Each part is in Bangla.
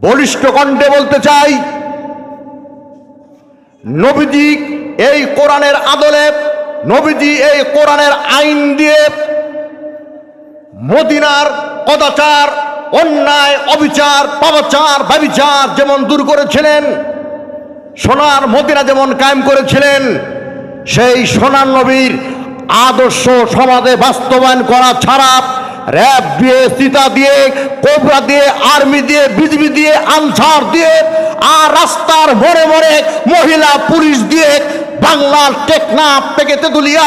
বলিষ্ঠ কণ্ঠে বলতে চাই, নবীজি এই কোরআনের আদলে, নবীজি এই কোরআনের আইন দিয়ে মদিনার কদাচার, অন্যায়, অবিচার, পাপাচার, ব্যভিচার যেমন দূর করেছিলেন, সোনার মদিনা যেমন কায়েম করেছিলেন, সেই সোনার নবীর আদর্শ সমাজে বাস্তবায়ন করা ছাড়া র‍্যাব দিয়ে, সিতা দিয়ে, কোবরা দিয়ে, আর্মি দিয়ে, বিজিবি দিয়ে, আনসার দিয়ে, আর রাস্তার মোড়ে মোড়ে মহিলা পুলিশ দিয়ে, বাংলার টেকনাফ থেকে তেঁতুলিয়া,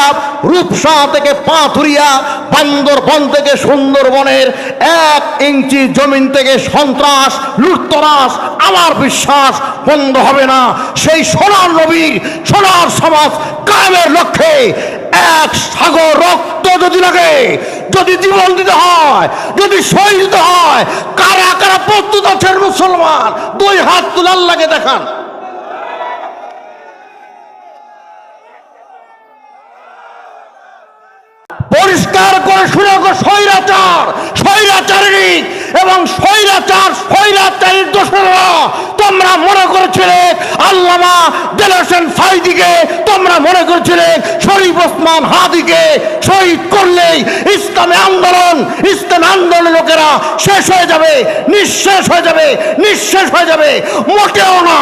রূপসা থেকে পাথুরিয়া, বান্দরবন থেকে সুন্দরবনের 1 ইঞ্চি জমিন থেকে সন্ত্রাস, লুটতরাস আমার বিশ্বাস বন্ধ হবে না। সেই সোনার নবীর, সোনার সমাজ কায়েমের লক্ষ্যে এক সাগর রক্ত যদি লাগে, যদি জীবন দিতে হয়, যদি শহীদ দিতে হয়, কারা কারা প্রস্তুত আছেন মুসলমান? 2 হাত তুলে আল্লাহকে দেখান। পরিষ্কার করে শুনে গো, স্বৈরাচার, স্বৈরাচারী এবং স্বৈরাচারীর দোষরা তোমরা মনে করেছিলে আল্লামা দেলোয়ার হোসেন সাঈদীকে, তোমরা মনে করেছিলে শরীফ ওসমান হাদিকে শহীদ করলেই ইসলামী আন্দোলনের লোকেরা শেষ হয়ে যাবে, নিঃশেষ হয়ে যাবে, নিঃশেষ হয়ে যাবে। মোটেও না।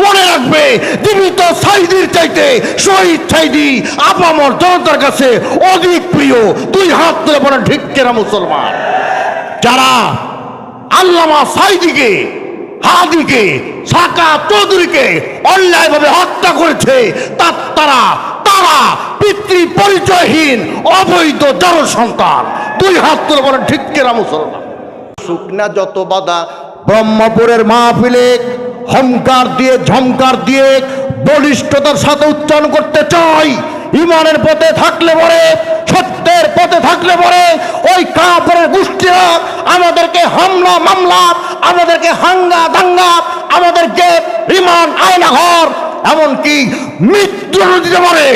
মনে রাখবে, জীবিত সাঈদীর চাইতে শহীদ সাঈদী আপামর জনতার কাছে অধিক প্রিয়। 2 হাত তুলে বলেন ঠিক কিনা মুসলমান? যারা আল্লামা সাঈদীকে, হাদিকে, সাকাত চৌধুরীকে অন্যায়ভাবে হত্যা করেছে, তারা পিতৃ পরিচয়হীন অবৈধ জড় সন্তান। 2 হাত তুলে বলেন ঠিক কিনা মুসলমান? শুকনা যত বাধা ব্রহ্মপুরের মাহফিলে হংকার দিয়ে, ঝংকার দিয়ে বলিষ্ঠতার সাথে উচ্চারণ করতে চাই। ইমানের পথে থাকলে পরে, সত্যের পথে থাকলে পরে ওই কাফেরের গোষ্ঠীরা আমাদেরকে হামলা মামলা, আমাদেরকে হাঙ্গা দাঙ্গা, আমাদেরকে রিমান্ড, আয়নাঘর, এমনকি মৃত্যু দিতে পারে।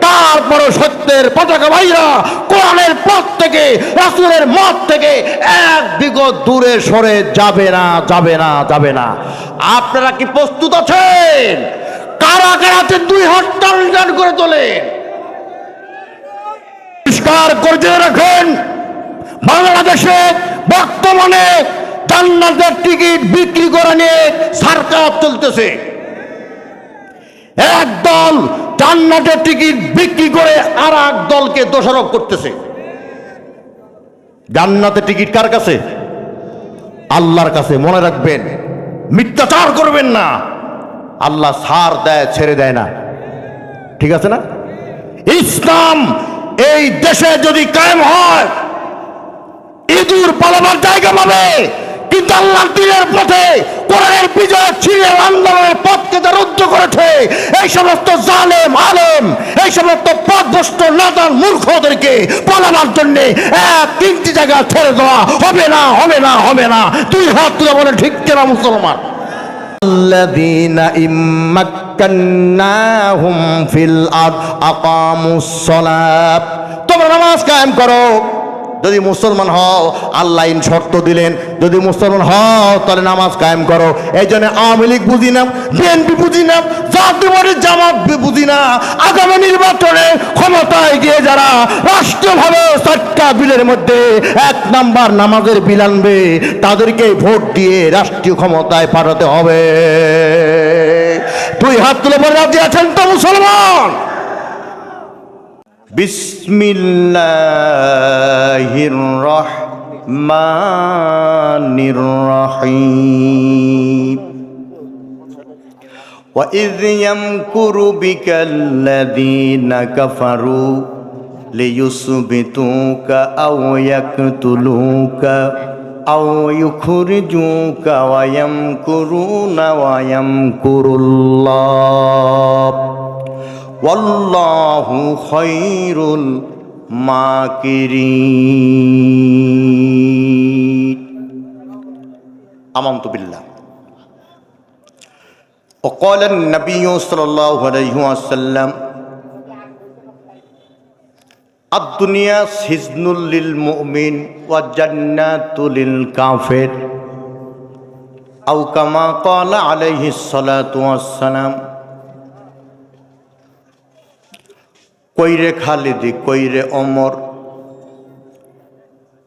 তারপরে সত্যের পতাকা ভাইরা কোরআনের পথ থেকে, রাসূলের মত থেকে এক বিগত দূরে সরে যাবে না, যাবে না, যাবে না। আপনারা কি প্রস্তুত আছেন? কারা কারা আছেন? 2 হাত টান করে তোলেন। পরিষ্কার করে রাখেন, বাংলাদেশে বর্তমানে জান্নাতের টিকিট বিক্রি করে নিয়ে সার্কাস চলতেছে। এক দল জান্নাতের টিকিট বিক্রি করে আর এক দলকে দোষারোপ করতেছে। জান্নাতের টিকিট কার কাছে? আল্লাহর কাছে। মনে রাখবেন, মিথ্যাচার করবেন না। আল্লাহ ছাড় দেয়, ছেড়ে দেয় না। ঠিক আছে না? ইসলাম এই দেশে যদি কায়েম হয়, ইঁদুর পালাবার জায়গা পাবে, কিন্তু আল্লাহর দ্বীনের পথে কোরআনের বিজয় ছিঁড়ে আন্দোলনের পথকে যা রুদ্ধ করেছে, এই সমস্ত জালেম আলেম, এই সমস্ত পথভ্রষ্ট নাদান মূর্খদেরকে পালাবার জন্য 1-3টি জায়গা ছেড়ে দেওয়া হবে না, হবে না, হবে না। 2 হাত তুলে বলে ঠিক কিনা মুসলমান? আল্লাযীনা ইম্মাক্কান্নাহুম ফিল আরদ আকামুস সালাত। তোমরা নামাজ কায়েম করো। যদি মুসলমান হও, আল্লাহ শর্ত দিলেন, যদি মুসলমান হও তাহলে নামাজ কায়েম করো। এই জন্য আওয়ামী লীগ বুঝি না, বিএনপি বুঝি না, জাতীয় জামাত বুঝি না, আগামী নির্বাচনে ক্ষমতায় গিয়ে যারা রাষ্ট্রীয়ভাবে 4টা বিলের মধ্যে 1 নাম্বার নামাজের বিল আনবে, তাদেরকে ভোট দিয়ে রাষ্ট্রীয় ক্ষমতায় পাঠাতে হবে। 2 হাত তুলে বলে রাজি আছেন তো মুসলমান? বিসমিল্লাহির রহমানির রহিম। ওয়া ইয ইয়ামকুরু বিকাল্লাযীনা কাফারু লিয়ুসবিতুকা আও ইয়াকতুলুকা আও ইউখরিজুকা ওয়া ইয়ামকুরুনা ওয়া ইয়ামকুরুল্লাহ ওয়াল্লাহু খায়রুল মাকিরিন। আমানতু বিল্লাহ। وقال النبي صلى الله عليه وسلم الدنيا سجن للمؤمن وجنة للكافر। আও কামা ক্বালা আলাইহিস সালাতু ওয়াস সালাম। কইরে খালিদি কইরে ওমর,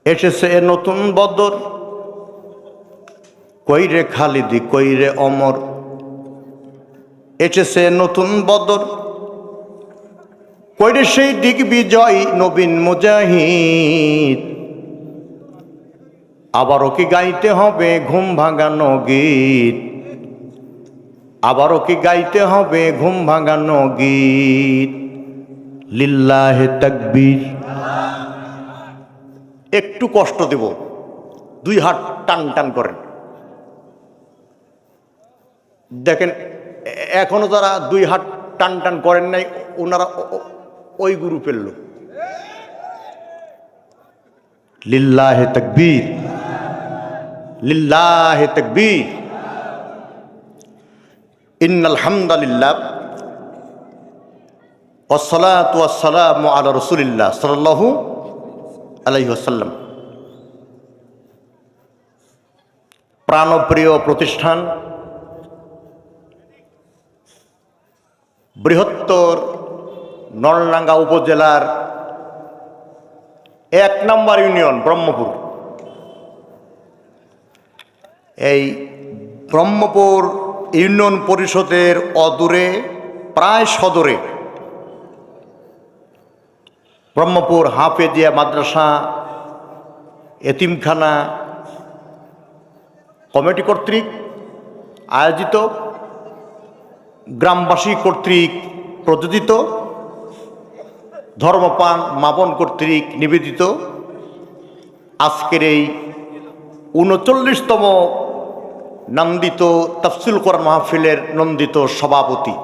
এসেছে এ নতুন বদর। কইরে খালিদি কইরে ওমর, এসেছে নতুন বদর। কইরে সেই দিগ্বিজয় নবীন মুজাহিদ, আবারও কি গাইতে হবে ঘুম ভাঙানো গীত, আবারও কি গাইতে হবে ঘুম ভাঙানো গীত। লিল্লাহে তাকবীর। একটু কষ্ট দেব, দুই হাত টান টান করেন। দেখেন এখনো যারা দুই হাত টান টান করেন নাই ওনারা ওই গ্রুপের লোক। লিল্লাহে তাকবীর, লিল্লাহে তাকবীর। ইন্নাল হামদালিল্লাহ ওয়াসসালাতু ওয়াসসালামু আলা রাসূলিল্লাহ সাল্লাল্লাহু আলাইহি ওয়াসাল্লাম। প্রাণপ্রিয় প্রতিষ্ঠান, বৃহত্তর নলডাঙ্গা উপজেলার 1 নম্বর ইউনিয়ন ব্রহ্মপুর। এই ব্রহ্মপুর ইউনিয়ন পরিষদের অদূরে প্রায় সদরে ব্রহ্মপুর হাফেজিয়া মাদ্রাসা এতিমখানা কমিটি কর্তৃক আয়োজিত, গ্রামবাসী কর্তৃক প্রযোজিত, ধর্মপান মাপন কর্তৃক নিবেদিত আজকের এই 39তম নন্দিত তাফসীর কোরআন মাহফিলের নন্দিত সভাপতি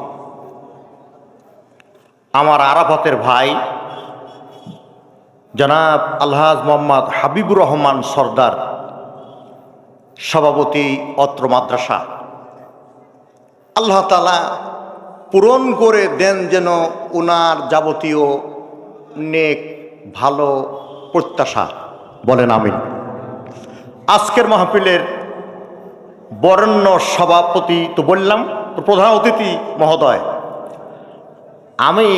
আমার আরাফাতের ভাই জনাব আলহাজ মোহাম্মদ হাবিবুর রহমান সরদার, সভাপতি অত্র মাদ্রাসা। আল্লাহ তাআলা পূরণ করে দেন যেন ওনার যাবতীয় নেক ভালো প্রত্যাশা, বলেন আমিন। আজকের মাহফিলের বরেণ্য সভাপতি তো বললাম, তো প্রধান অতিথি মহোদয়, আমি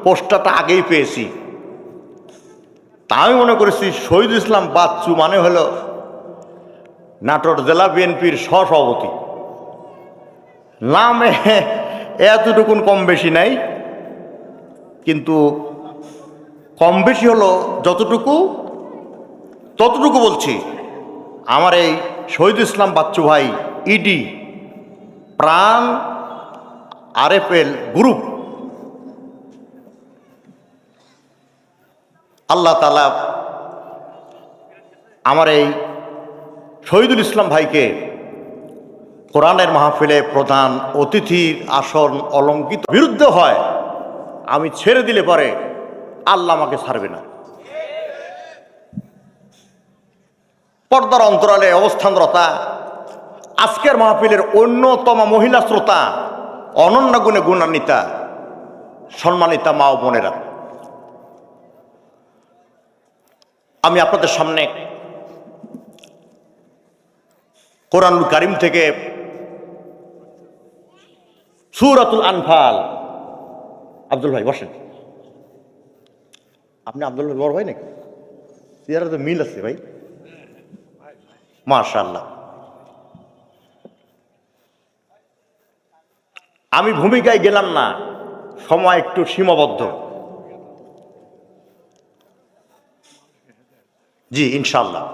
পোস্টটা আগেই পেয়েছি, তা আমি মনে করেছি শহীদ ইসলাম বাচ্চু মানে হলো নাটোর জেলা বিএনপির সহসভাপতি। নামে এতটুকুন কম বেশি নাই, কিন্তু কম বেশি হলো যতটুকু ততটুকু বলছি। আমার এই শহীদ ইসলাম বাচ্চু ভাই ইডি প্রাণ আরএফএল গ্রুপ, আল্লাহ তাআলা আমার এই শহীদুল ইসলাম ভাইকে কোরআনের মাহফিলে প্রধান অতিথির আসন অলঙ্কিত বিরুদ্ধে হয়, আমি ছেড়ে দিলে পরে আল্লাহ আমাকে ছাড়বে না। পর্দার অন্তরালে অবস্থানরতা আজকের মাহফিলের অন্যতম মহিলা শ্রোতা, অনন্য গুণে গুণান্বিতা, সম্মানিতা মা ও বোনেরা, আমি আপনাদের সামনে কোরআনুল কারীম থেকে সূরাতুল আনফাল। আব্দুল ভাই বসেন। আপনি আব্দুল ভাই বড় ভাই নাকি? চেহারা তো মিল আছে ভাই, মাশাআল্লাহ। আমি ভূমিকায় গেলাম না, সময় একটু সীমাবদ্ধ। জি ইনশাআল্লাহ।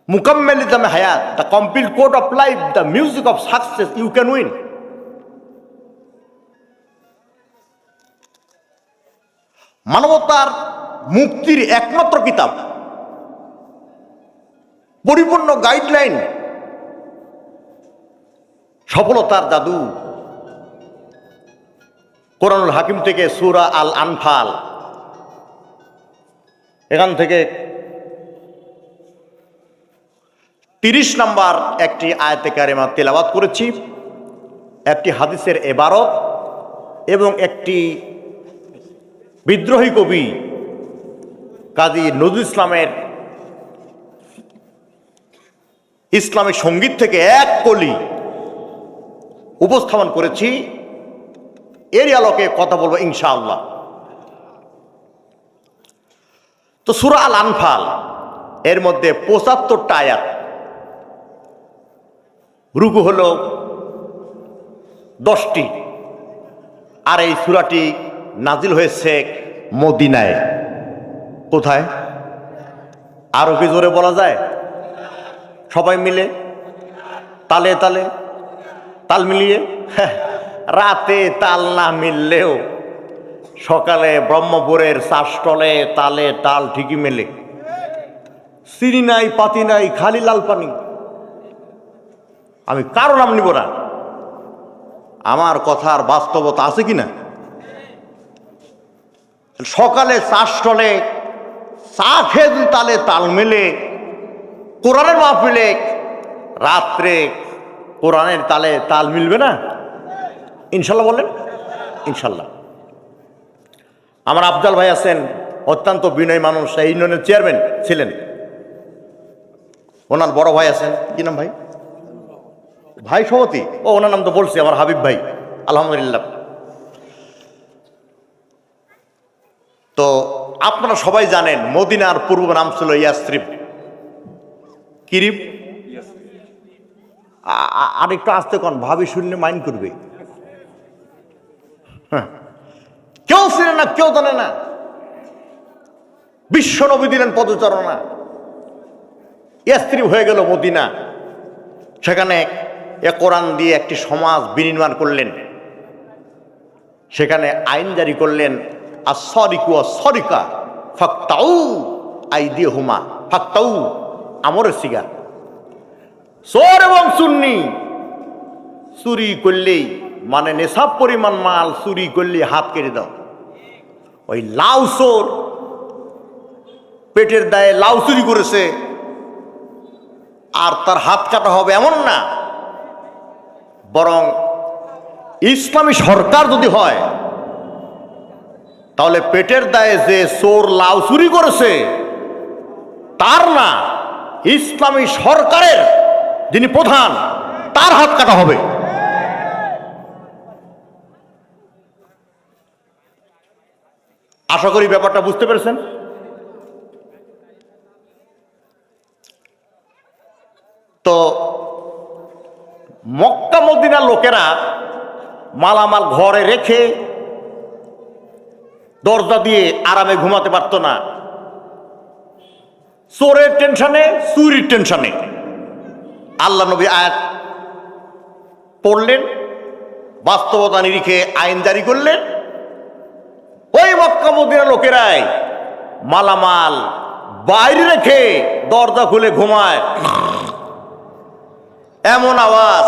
মুকাম্মেলিতাম হায়াত, the complete code of life, the music of success, you can win. মানবতার মুক্তির একমাত্র কিতাব, পরিপূর্ণ গাইডলাইন, সফলতার জাদু, কোরআনুল হাকিম থেকে সূরা আল আনফাল। এখান থেকে 30 নম্বর একটি আয়াতে কারিমা তেলাওয়াত করেছি, একটি হাদিসের ইবারত এবং একটি বিদ্রোহী কবি কাজী নজরুল ইসলামের ইসলামিক সঙ্গীত থেকে এক কলি উপস্থাপন করেছি, এরই আলোকে কথা বলবো ইনশাআল্লাহ। তো সূরা আল আনফাল এর মধ্যে ৭৫টা আয়াত, রুকু হলো 10টি, আর এই সূরাটি নাজিল হয়েছে মদিনায়। কোথায়? আরো কি জোরে বলা যায়? সবাই মিলে তালে তালে তাল মিলিয়ে, রাতে তাল না মিললেও সকালে ব্রহ্মপুরের চাষটলে তালে তাল ঠিকই মেলে। চিনি নাই, পাতি নাই, খালি লাল পানি। আমি কারো নাম নিব না, আমার কথার বাস্তবতা আছে কিনা। সকালে চাষটলে চা খেয়ে যদি তালে তাল মেলে, কোরআনের মাহফিলে রাত্রে কোরআনের তালে তাল মিলবে না? ইনশাল্লাহ বলেন, ইনশাল্লাহ। আমার আফজাল ভাই আছেন, অত্যন্ত বিনয়ী মানুষ, এই ইউনিয়নের চেয়ারম্যান ছিলেন। ওনার বড় ভাই আছেন, কি নাম ভাই? ভাই সভাপতি, ও ওনার নাম তো বলছি, আমার হাবিব ভাই, আলহামদুলিল্লাহ। তো আপনারা সবাই জানেন মদিনার পূর্ব নাম ছিল ইয়াসরিব। কিরিব? আরেকটু আসতে কোন, ভাবি শুনলে মাইন্ড করবে। কেউ চিনে না, কেউ জানে না। বিশ্ব নবী দিলেন পদচারণা, ইয়াসরিব হয়ে গেল মদিনা। সেখানে এ কোরআন দিয়ে একটি সমাজ বিনির্মাণ করলেন, সেখানে আইন জারি করলেন, আসরিকু আসরিকা ফাকতাউ আইদিহুমা। ফাকতাউ আমরের সিগা, চোর এবং চুন্নি চুরি করলেই, মানে নেশাব পরিমাণ মাল চুরি করলে হাত কেটে দাও। ওই লাউ চোর পেটের দায়ে লাউ চুরি করেছে আর তার হাত কাটা হবে এমন না, বরং ইসলামী সরকার যদি হয় তাহলে পেটের দায়ে যে চোর লাউ চুরি করেছে তার না, ইসলামী সরকারের যিনি প্রধান তার হাত কাটা হবে। আশা করি ব্যাপারটা বুঝতে পেরেছেন। তো মক্কা মদিনার লোকেরা মালামাল ঘরে রেখে দরজা দিয়ে আরামে ঘুমাতে পারত না, চোরের টেনশনে, চুরির টেনশনে। আল্লাহ নবী আয়াত পড়লেন, বাস্তবতা নিরিখে আইন জারি করলেন। ওই মক্কা মদিনার লোকেরাই মালামাল বাইরে রেখে দরজা খুলে ঘুমায়। এমন আওয়াজ,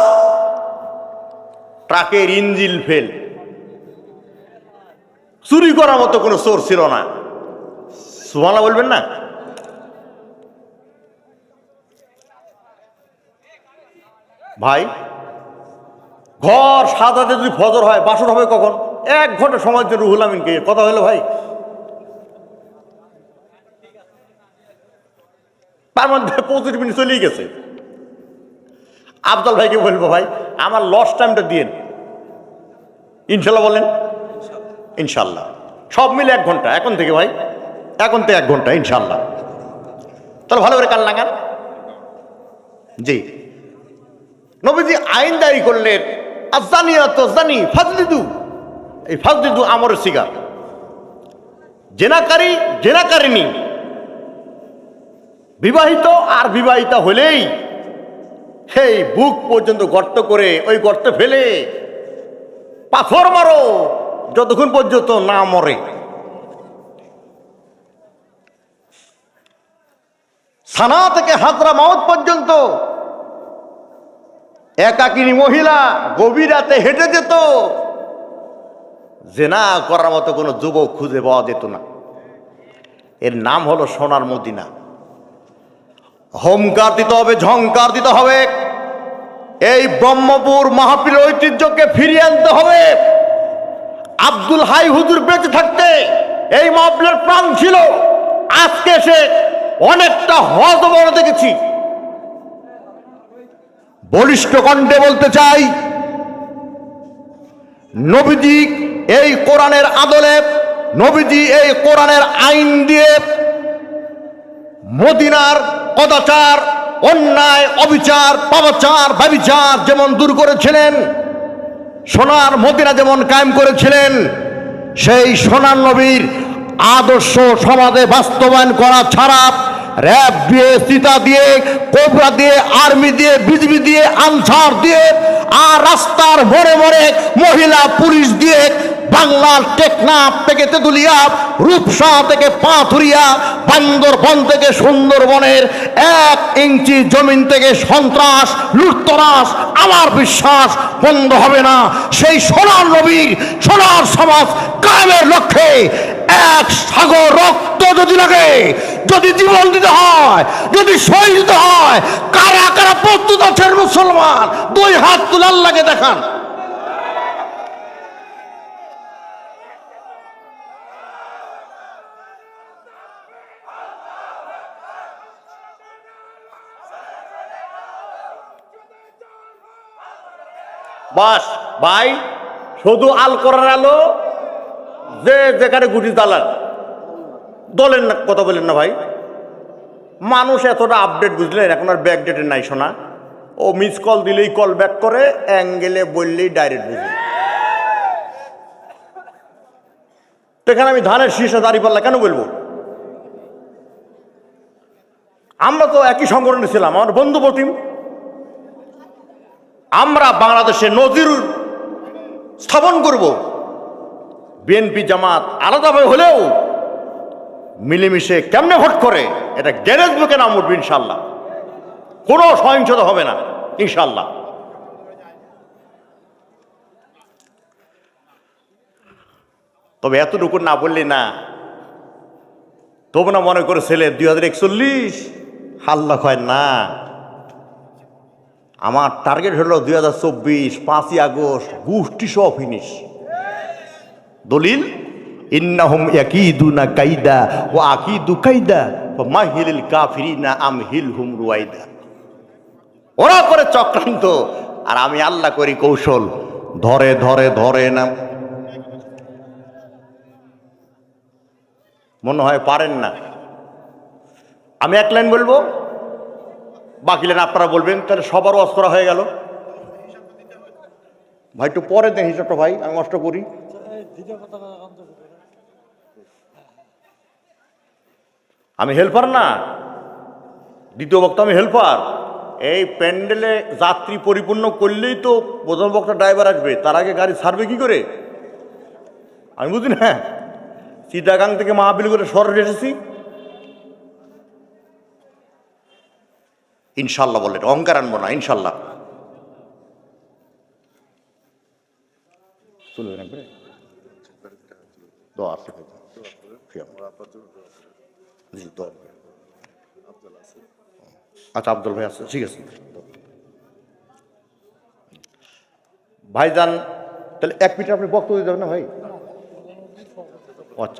ট্রাকের ইঞ্জিন ফেল। চুরি করার মতো কোনো চোর ছিল না। সুবহানাল্লাহ বলবেন না? ভাই, ঘর সাজাতে যদি ফজর হয়, বাসর হবে কখন? 1 ঘন্টা সময় যে রুহুল আমিনকে কথা হলো ভাই, তার মধ্যে 25 মিনিট চলেই গেছে। আফজাল ভাইকে বলবো, ভাই আমার লস টাইমটা দিয়েন, ইনশাল্লাহ বলেন, ইনশাল্লাহ। সব মিলে 1 ঘন্টা এখন থেকে ভাই, এখন থেকে 1 ঘন্টা ইনশাল্লাহ। তাহলে ভালো করে কান লাগান। জি, নবীজি আইন জারি করলেন, আজানিয়াত জানি ফাজলিদু। এই ফাজলিদু আমরের সিগা। জেনাকারী জেনাকারিনী, বিবাহিত আর বিবাহিতা হলেই সেই বুক পর্যন্ত গর্ত করে ওই গর্তে ফেলে পাথর মারো যতক্ষণ পর্যন্ত না মরে। সানা থেকে হাজরামাউত পর্যন্ত একাকিনী মহিলা গভীর রাতে হেঁটে যেত, জেনা করার মতো কোনো যুবক খুঁজে পাওয়া যেত না। এর নাম হলো সোনার মদিনা। হোমকার দিতে হবে, ঝংকার দিতে হবে, এই ব্রহ্মপুর মাহফিল ঐতিহ্যকে ফিরিয়ে আনতে হবে। আব্দুল হাই হুজুর বেঁচে থাকতে এই মাহফিলের প্রাণ ছিল। আজকে সে অনেকটা হজ বড় দেখেছি। বলিষ্ঠ কণ্ঠে বলতে চাই, নবীজি এই কোরআনের আদলে, নবীজি এই কোরআনের আইন দিয়ে মদিনার কদাচার, অন্যায়, অবিচার, পাপাচার, ব্যভিচার যেমন দূর করেছিলেন, সোনার মদিনা যেমন কায়েম করেছিলেন, সেই সোনার নবীর আদর্শ সমাজে বাস্তবায়ন করা ছাড়া র‍্যাব দিয়ে, চিতা দিয়ে, কোবরা দিয়ে, আর্মি দিয়ে, বিজিবি দিয়ে, আনসার দিয়ে, আর রাস্তার মোড়ে মোড়ে মহিলা পুলিশ দিয়ে, বাংলার টেকনাফ থেকে তেতুলিয়া, রূপসা থেকে পাথুরিয়া, বান্দরবন থেকে সুন্দরবনের 1 ইঞ্চি জমিন থেকে সন্ত্রাস, লুটতরাস আমার বিশ্বাস বন্ধ হবে না। সেই সোনার নবীর, সোনার সমাজ কায়েমের লক্ষ্যে এক সাগর রক্ত যদি লাগে, যদি জীবন দিতে হয়, যদি শহীদ দিতে হয়, কারা কারা প্রস্তুত আছেন মুসলমান? 2 হাত তুলে আল্লাহকে দেখান। বাস ভাই, শুধু আল কোরআন আলো যে যেখানে গুটি দালান দলেন না, কথা বলেন না ভাই। মানুষ এতটা আপডেট, বুঝলেন? এখন আর ব্যাক ডেটের নাই শোনা। ও মিস কল দিলেই কল ব্যাক করে, অ্যাঙ্গেলে বললেই ডাইরেক্ট বুঝে। তো এখানে আমি ধানের শীর্ষে দাঁড়িয়ে পারলা কেন বলবো? আমরা তো একই সংগঠনে ছিলাম, আমার বন্ধু প্রতিম। আমরা বাংলাদেশে নজির স্থাপন করব। বিএনপি জামাত আলাদাভাবে হলেও মিলেমিশে কেমনে ভোট করে এটা গ্যারেজ বুকে নাম উঠবে ইনশাল্লাহ। কোনো সহিংসতা হবে না ইনশাল্লাহ। তবে এতটুকু না বললে না, তবু না মনে করে ছেলে 2041 আল্লাহ কয় না। আমার টার্গেট হলো 2024 5ই আগস্ট গোষ্ঠী সহ ফিনিশ। দলিল, ইন্নাহুম ইয়াকিদুনা কাইদা ওয়া আকিদু কাইদা ফামাহিলিল কাফিরিনা আমহিলহুম রুয়াইদা। ওরা করে চক্রান্ত আর আমি আল্লাহ করি কৌশল। ধরে ধরে ধরে না, মনে হয় পারেন না। আমি এক লাইন বলবো, বাকি লাইন আপনারা বলবেন, তাহলে সবার ওয়াজ করা হয়ে গেল। ভাই একটু পরে দেন হিসাবটা ভাই, আমি নষ্ট করি। আমি হেল্পার না, দ্বিতীয় বক্তা আমি হেল্পার। এই প্যান্ডেলে যাত্রী পরিপূর্ণ করলেই তো প্রথম বক্তা ড্রাইভার আসবে, তার আগে গাড়ি ছাড়বে কি করে আমি বুঝি না। চিটাগাং থেকে মাহফিল করে শহরে এসেছি ইনশাল্লাহ। বলেন অহংকার আনবো না ইনশাল্লাহ। আচ্ছা আব্দুল ভাই আছে, ঠিক আছে ভাইজান। তাহলে 1 মিনিট আপনি বক্তব্য দিতে যাবেন না ভাই?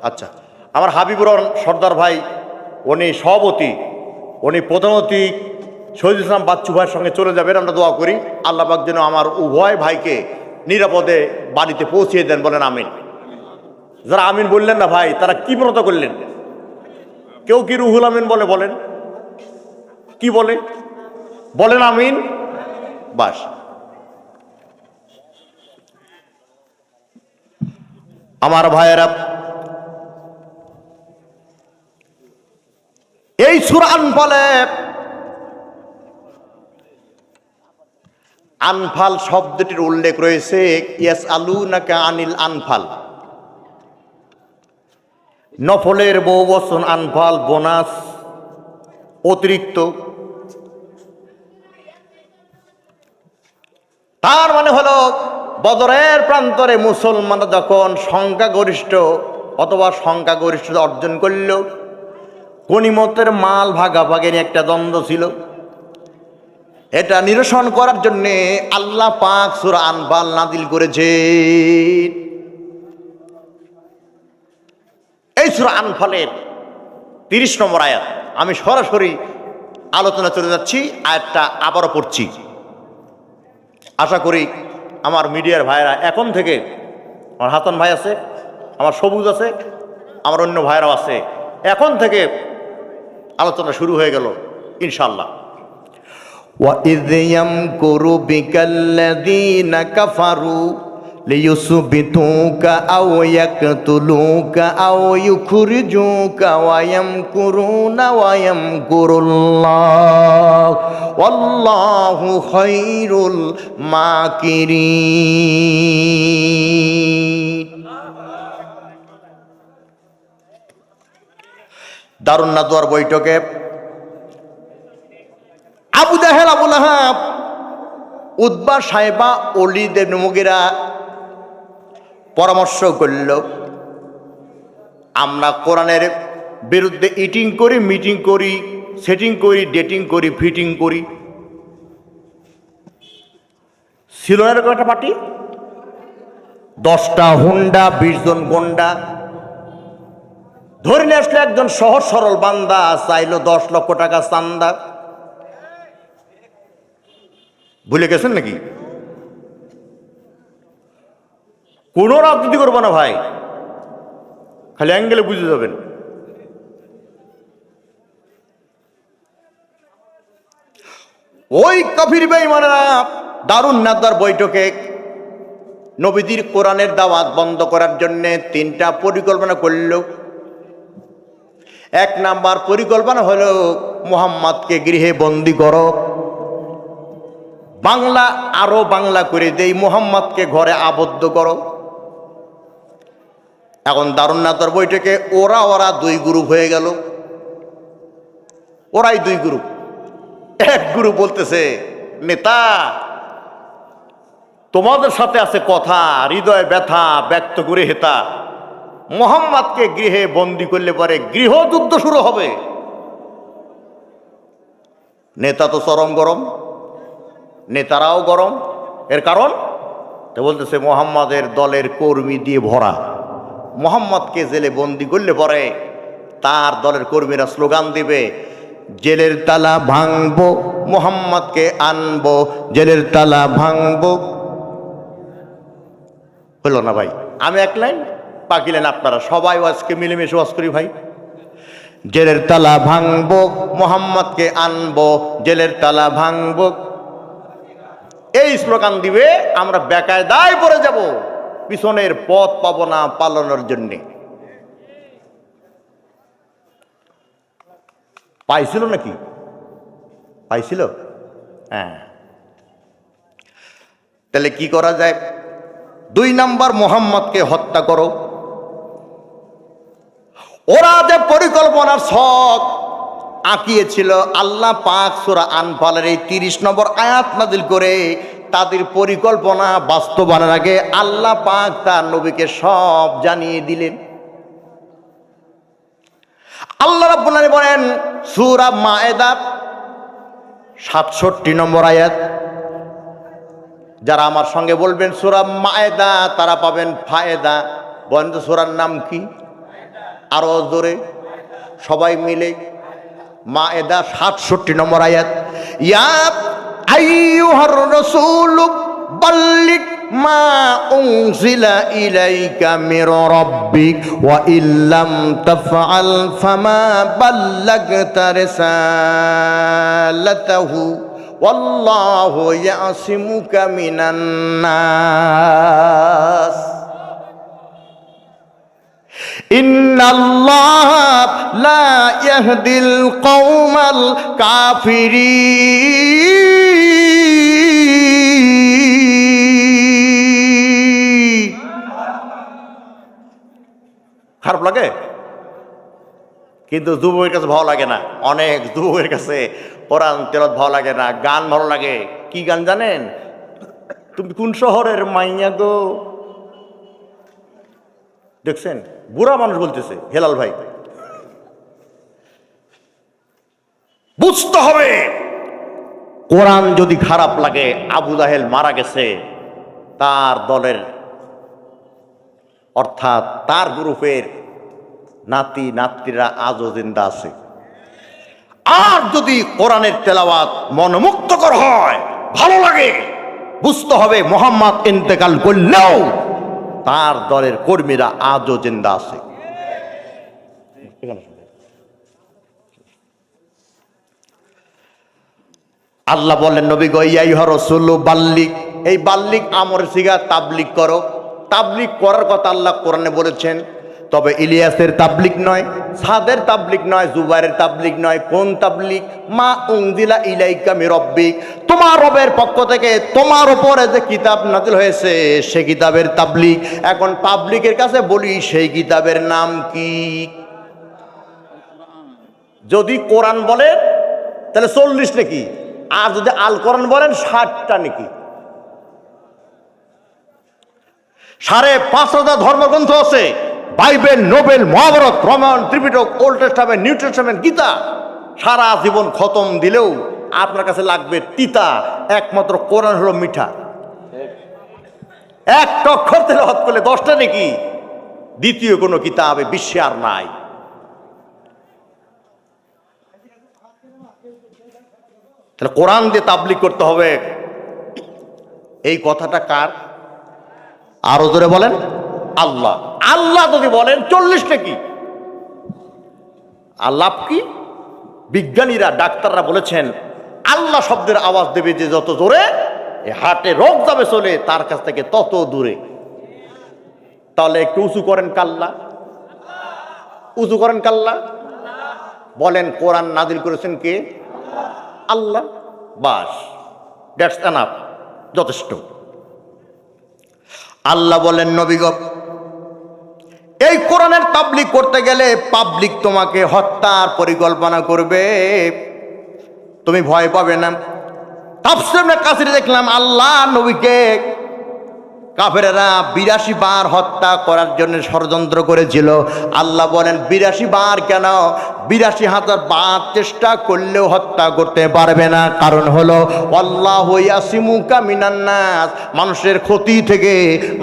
আচ্ছা, আমার হাবিবুর সর্দার ভাই, উনি সভাপতি, উনি প্রধানমন্ত্রী শহীদুল ইসলাম বাচ্চু ভাইয়ের সঙ্গে চলে যাবেন। আমরা দোয়া করি আল্লাহ পাক যেন আমার উভয় ভাইকে নিরাপদে বাড়িতে পৌঁছিয়ে দেন। বলেন আমিন। যারা আমিন বললেন না ভাই, তারা কি ব্রত করলেন? কেউ কি রুহুল আমিন বলে? বলেন কি বলে? বলেন আমিন। বাস, আমার ভাইয়েরা, এই সূরা আনফালে আনফাল শব্দটির উল্লেখ রয়েছে ইয়াসআলুনাকা আনিল আনফাল। নফলের বহু বচন আনফাল, বোনাস, অতিরিক্ত। তার মানে হলো বদরের প্রান্তরে মুসলমানরা যখন সংখ্যাগরিষ্ঠ অথবা সংখ্যাগরিষ্ঠতা অর্জন করল, গনিমতের মাল ভাগাভাগি নিয়ে একটা দ্বন্দ্ব ছিল। এটা নিরসন করার জন্যে আল্লাহ পাক সূরা আনফাল নাযিল করেছে। এই সূরা আনফালের 30 নম্বর আয়াত। আমি সরাসরি আলোচনা চলে যাচ্ছি, আয়াতটা আবারও পড়ছি। আশা করি আমার মিডিয়ার ভাইরা এখন থেকে, আমার হাসান ভাই আছে, আমার সবুজ আছে, আমার অন্য ভাইরাও আছে, এখন থেকে আলোচনা শুরু হয়ে গেল ইনশাআল্লাহ। وَإِذْ يَمْكُرُ بِكَ الَّذِينَ كَفَرُوا لِيُثْبِتُوكَ أَوْ يَقْتُلُوكَ أَوْ يُخْرِجُوكَ وَيَمْكُرُونَ وَيَمْكُرُ اللَّهُ وَاللَّهُ خَيْرُ الْمَاكِرِينَ। দারুন নাদওয়ার বৈঠকে আবু জাহেল, আবু লাহাব, উতবা, সাইবা, ওলীদ ইবনে মুগীরা পরামর্শ করল, আমরা কোরআনের বিরুদ্ধে ইটিং করি, মিটিং করি, সেটিং করি, ডেটিং করি, ফিটিং করি। ছিল না এরকম একটা পার্টি? 10টা হুন্ডা, 20 জন গন্ডা ধরে নিয়ে আসলে একজন সহজ সরল বান্দা চাইল 10 লক্ষ টাকা চান্দা। ভুলে গেছেন নাকি? কোন রাজনীতি করবো না ভাই, খালি অ্যাঙ্গেলে বুঝে যাবেন। ওই কাফির বেঈমানেরা দারুন নাদওয়ার বৈঠকে নবীজির কোরআনের দাওয়াত বন্ধ করার জন্য 3টা পরিকল্পনা করল। 1 নাম্বার পরিকল্পনা হলো মুহাম্মদকে গৃহে বন্দী করো, বাংলা আরো বাংলা করে দেই, মুহাম্মদকে ঘরে আবদ্ধ করো। এখন দারুন নাদওয়ার বৈঠকে ওরা 2 গ্রুপ হয়ে গেল। ওরাই 2 গ্রুপ। এক গ্রুপ বলতেছে, নেতা তোমাদের সাথে আছে কথা, হৃদয় ব্যথা ব্যক্ত করে হেতা, মুহাম্মদকে গৃহে বন্দী করলে পরে গৃহযুদ্ধ শুরু হবে। নেতা তো চরম গরম, নেতারাও গরম। এর কারণ তো বলতেছে মুহাম্মাদের দলের কর্মী দিয়ে ভরা, মুহাম্মদকে জেলে বন্দী করলে পরে তার দলের কর্মীরা স্লোগান দিবে, জেলের তালা ভাঙবো, মুহাম্মদকে আনবো, জেলের তালা ভাঙবো। হলো না ভাই? আমি এক লাইন, বাকি লাইন আপনারা সবাই আজকে মিলেমিশে ওয়াজ করি ভাই। জেলের তালা ভাঙবো, মুহাম্মদকে আনবো, জেলের তালা ভাঙবো, এই স্লোগান দিবে। আমরা বেকায়দায় পড়ে যাব, পিছনের পথ পাবো না পালানোর জন্যে। পাইছিল নাকি? পাইছিল? হ্যাঁ। তাহলে কি করা যায়? 2 নাম্বার, মুহাম্মদকে হত্যা করো। ওরা যে পরিকল্পনার ছক আঁকিয়েছিল, আল্লাহ পাক সূরা আনফালের এই 30 নম্বর আয়াত নাযিল করে তাদের পরিকল্পনা বাস্তবায়নের আগে আল্লাহ পাক তার নবীকে সব জানিয়ে দিলেন। আল্লাহ রাব্বুল আলামিন বলেন সূরা মায়েদা 67 নম্বর আয়াত, যারা আমার সঙ্গে বলবেন সূরা মায়েদা তারা পাবেন ফায়দা। বলেন তো সূরার নাম কি? আরো জোরে সবাই মিলে। মায়েদা 67 নম্বর আয়াত, ইয়া আইয়ুহার রাসূল বাল্লিগ মা উনজিলা ইলাইকা মির রাব্বিক ওয়া ইল্লাম তাফআল ফামা বাল্লাগতা রিসালাতাহু ওয়াল্লাহু ইয়াসিমুকা মিনান নাস। ইন্নাল্লাহ লা ইয়াহদিল কওমাল কাফিরিন। খারাপ লাগে কিন্তু যুবকের কাছে ভালো লাগে না। অনেক যুবকের কাছে কোরআন তেলাওয়াত ভালো লাগে না, গান ভালো লাগে। কি গান জানেন? তুমি কোন শহরের মাইয়া গো, দেখছেন? বুড়া মানুষ বলতেছে, হেলাল ভাই বুঝতে হবে কোরআন যদি খারাপ লাগে। আবু জাহেল মারা গেছে, তার দলের অর্থাৎ তার গ্রুপের নাতি নাতনিরা আজও জিন্দা আছে। আর যদি কোরআনের তেলাওয়াত মনোমুগ্ধকর হয়, ভালো লাগে, বুঝতে হবে মোহাম্মদ ইন্তেকাল করলেও তার দলের কর্মীরা আজও জিন্দা আছে। আল্লাহ বলেন নবী গো ইয়া আইয়ুহা রাসূলু বাল্লিগ, এই বাল্লিগ আমর সিগা তাবলিগ করো। তাবলিগ করার কথা আল্লাহ কোরআনে বলেছেন, তবে ইলিয়াসের তাবলিগ নয়, সাদের তাবলিগ নয়, জুবাইরের তাবলিগ নয়। কোন তাবলিগ? মা উনজিলা ইলাইকা মির রাব্বিক, তোমার রবের পক্ষ থেকে তোমার উপরে যে কিতাব নাযিল হয়েছে সেই কিতাবের তাবলিগ। এখন পাবলিকের কাছে বলি সেই কিতাবের নাম কি? যদি কোরআন বলে তাহলে 40 নাকি, আর যদি আল কোরআন বলেন 60টা নাকি। 5,500 ধর্মগ্রন্থ আছে, বাইবেল, নোবেল, Mahabharata, Ramayana, Tripitaka, old testament, new testament, Gita. সারা জীবন খতম দিলেও আপনার কাছে লাগবে তিতা, একমাত্র কোরআন হলো মিঠা। এক অক্ষর তেলাওয়াত করলে 10টা নাকি। দ্বিতীয় কোনো কিতাবে বিশ্বে আর নাই। তাহলে কোরআন দিয়ে তাবলিগ করতে হবে, এই কথাটা কার? আরো জোরে বলেন আল্লাহ। আল্লাহ যদি বলেন 40টা কি, আল্লাহ কি? বিজ্ঞানীরা, ডাক্তাররা বলেছেন আল্লাহ শব্দের আওয়াজ দেবে যে যত জোরে, হার্টে রোগ যাবে চলে তার কাছ থেকে তত দূরে। তাহলে একটু উঁচু করেন কাল্লা, উঁচু করেন কাল্লা, বলেন কোরআন নাজিল করেছেন কে? আল্লাহ। বাস, দ্যাটস এনাফ, যথেষ্ট। আল্লাহ বলেন নবী গো, এই কোরআনের তাবলিগ করতে গেলে পাবলিক তোমাকে হত্যার পরিকল্পনা করবে, তুমি ভয় পাবে না। তাফসীরে কাসিরে দেখলাম আল্লাহ নবীকে কাফেরেরা 82 বার হত্যা করার জন্য ষড়যন্ত্র করেছিল। আল্লাহ বলেন 82 বার কেন, 82,000 বার চেষ্টা করলেও হত্যা করতে পারবে না। কারণ হলো আল্লাহু ইয়াসিমুকা মিনান নাস, মানুষের ক্ষতি থেকে,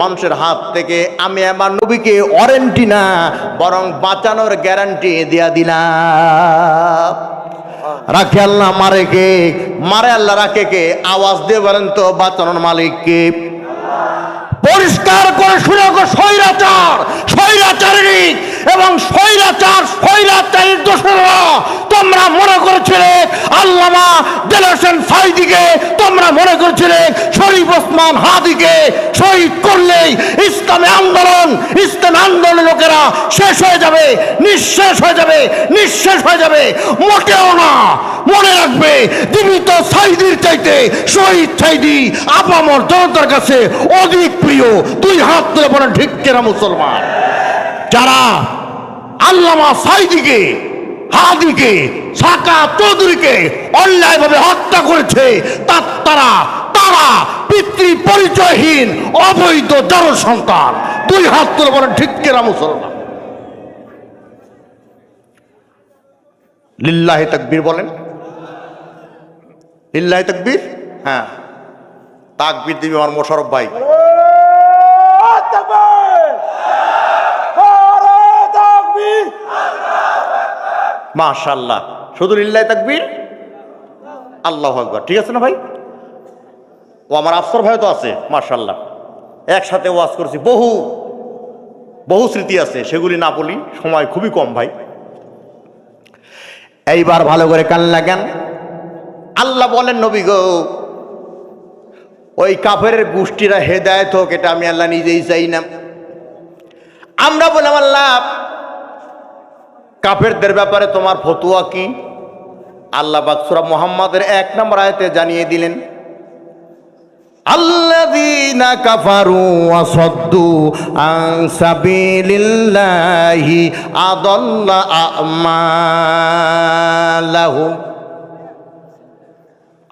মানুষের হাত থেকে আমি আমার নবীকে ওয়ারেন্টি না বরং বাঁচানোর গ্যারান্টি দিয়া দিলাম। রাখে আল্লাহ, মারে কে? মারে আল্লাহ, রাখে কে? আওয়াজ দিয়ে বলেন তো বাঁচানোর মালিক কে? পরিষ্কার করে শুনে গো, স্বৈরাচার, স্বৈরাচারী এবং স্বৈরাচারীর দোষরা তোমরা মনে করেছিলে আল্লামা দেলোয়ার হোসেন সাঈদীকে, তোমরা মনে করেছিলে শরীফ ওসমান হাদিকে শহীদ করলেই ইসলামী আন্দোলনের লোকেরা শেষ হয়ে যাবে, নিঃশেষ হয়ে যাবে, নিঃশেষ হয়ে যাবে। মোটেও না। মনে রাখবে, জীবিত সাঈদীর চাইতে শহীদ সাঈদী আপামর জনতার কাছে অধিক প্রিয়। দুই হাত তুলে বলেন ঠিক কিনা মুসলমান? যারা আল্লামা সাঈদীকে, হাদিকে, সাকা চৌধুরীকে অন্যায়ভাবে হত্যা করেছে, তারা পিতৃ পরিচয়হীন অবৈধ জড় সন্তান। দুই হাত তুলে বলেন ঠিক কিনা মুসলমান? লিল্লাহি তাকবীর বলেন, লিল্লাহি তাকবীর। হ্যাঁ, তাকবীর দিবি আমার মোশাররফ ভাই। মাশাআল্লাহ, শুধু লিল্লাহি তাকবীর, আল্লাহু আকবার। ঠিক আছে না ভাই? ও আমার আফসর ভাই তো আছে, মাশাআল্লাহ। একসাথে ওয়াজ করেছি, বহু স্মৃতি আছে, সেগুলি না বলি, সময় খুবই কম ভাই। এইবার ভালো করে কান লাগান। আল্লাহ বলেন নবী গো, ওই কাফেরের গোষ্ঠীরা হেদায়েত হোক, এটা আমি আল্লাহ নিজেই চাই না। আমরা বললাম আল্লাহ কাফেরদের ব্যাপারে তোমার ফতোয়া কি? আল্লাহ পাক সূরা মুহাম্মাদের 1 নম্বর আয়াতে জানিয়ে দিলেন, আল্লাযীনা কাফারু ওয়া সাদ্দু আন সাবিলিল্লাহি আদাল্লা আমালাহুম।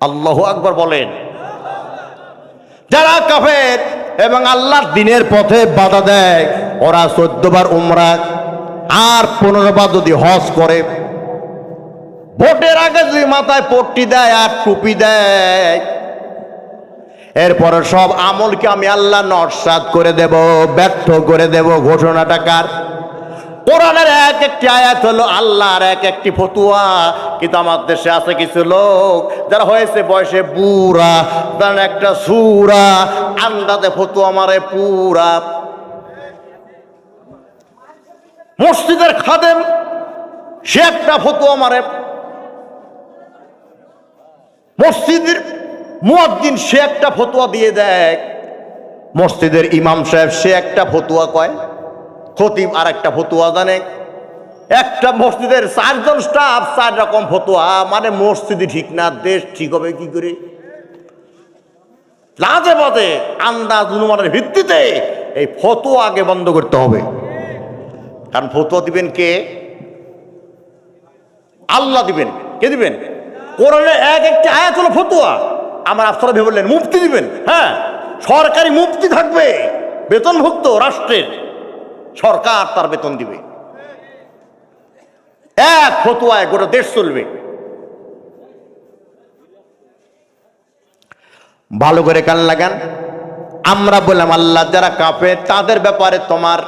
আল্লাহু আকবার বলেন। যারা কাফের এবং আল্লাহর দ্বীনের পথে বাধা দেয়, ওরা 14 বার উমরা আর 15 বার যদি হজ করে, ভোটের আগে যদি মাথায় পট্টি দেয় আর টুপি দেয়, এরপরে সব আমলকে আমি আল্লাহ নস্যাৎ করে দেব, ব্যর্থ করে দেব। ঘোষণাটা কার? কোরআনের এক একটি আয়াত হলো আল্লাহর এক একটি ফতোয়া, কিন্তু আমার দেশে আছে কিছু লোক যারা হয়েছে বয়সে বুড়া, তার একটা সুরা আন্দাজে ফতুয়া মারে পুরা। মসজিদের খাদেম সে একটা ফতুয়া মারে, মসজিদের মুয়াজ্জিন সে একটা ফতুয়া দিয়ে দেয়, মসজিদের ইমাম সাহেব সে একটা ফতুয়া কয়, খতিব আর একটা ফতুয়া জানে, একটা মসজিদের 4 জন স্টাফ 4 রকম ফতুয়া। মানে মসজিদই ঠিক না, দেশ ঠিক হবে কি করে? লাজে বাজে আন্দাজ অনুমানের ভিত্তিতে এই ফতুয়া আগে বন্ধ করতে হবে। কারণ ফতুয়া দিবেন কে? আল্লাহ দিবেন। কে দিবেন? কোরআনে একটি আয়াত হলো ফতুয়া। আমার আফসারা ভেবে বললেন মুফতি দিবেন। হ্যাঁ, সরকারি মুফতি থাকবে, বেতনভুক্ত, রাষ্ট্রের সরকার তার বেতন দিবে। এক ফতুয়ায় গোটা দেশ চলবে। ভালো করে কান লাগান। আমরা বললাম আল্লাহ যারা কাফের তাদের ব্যাপারে তোমার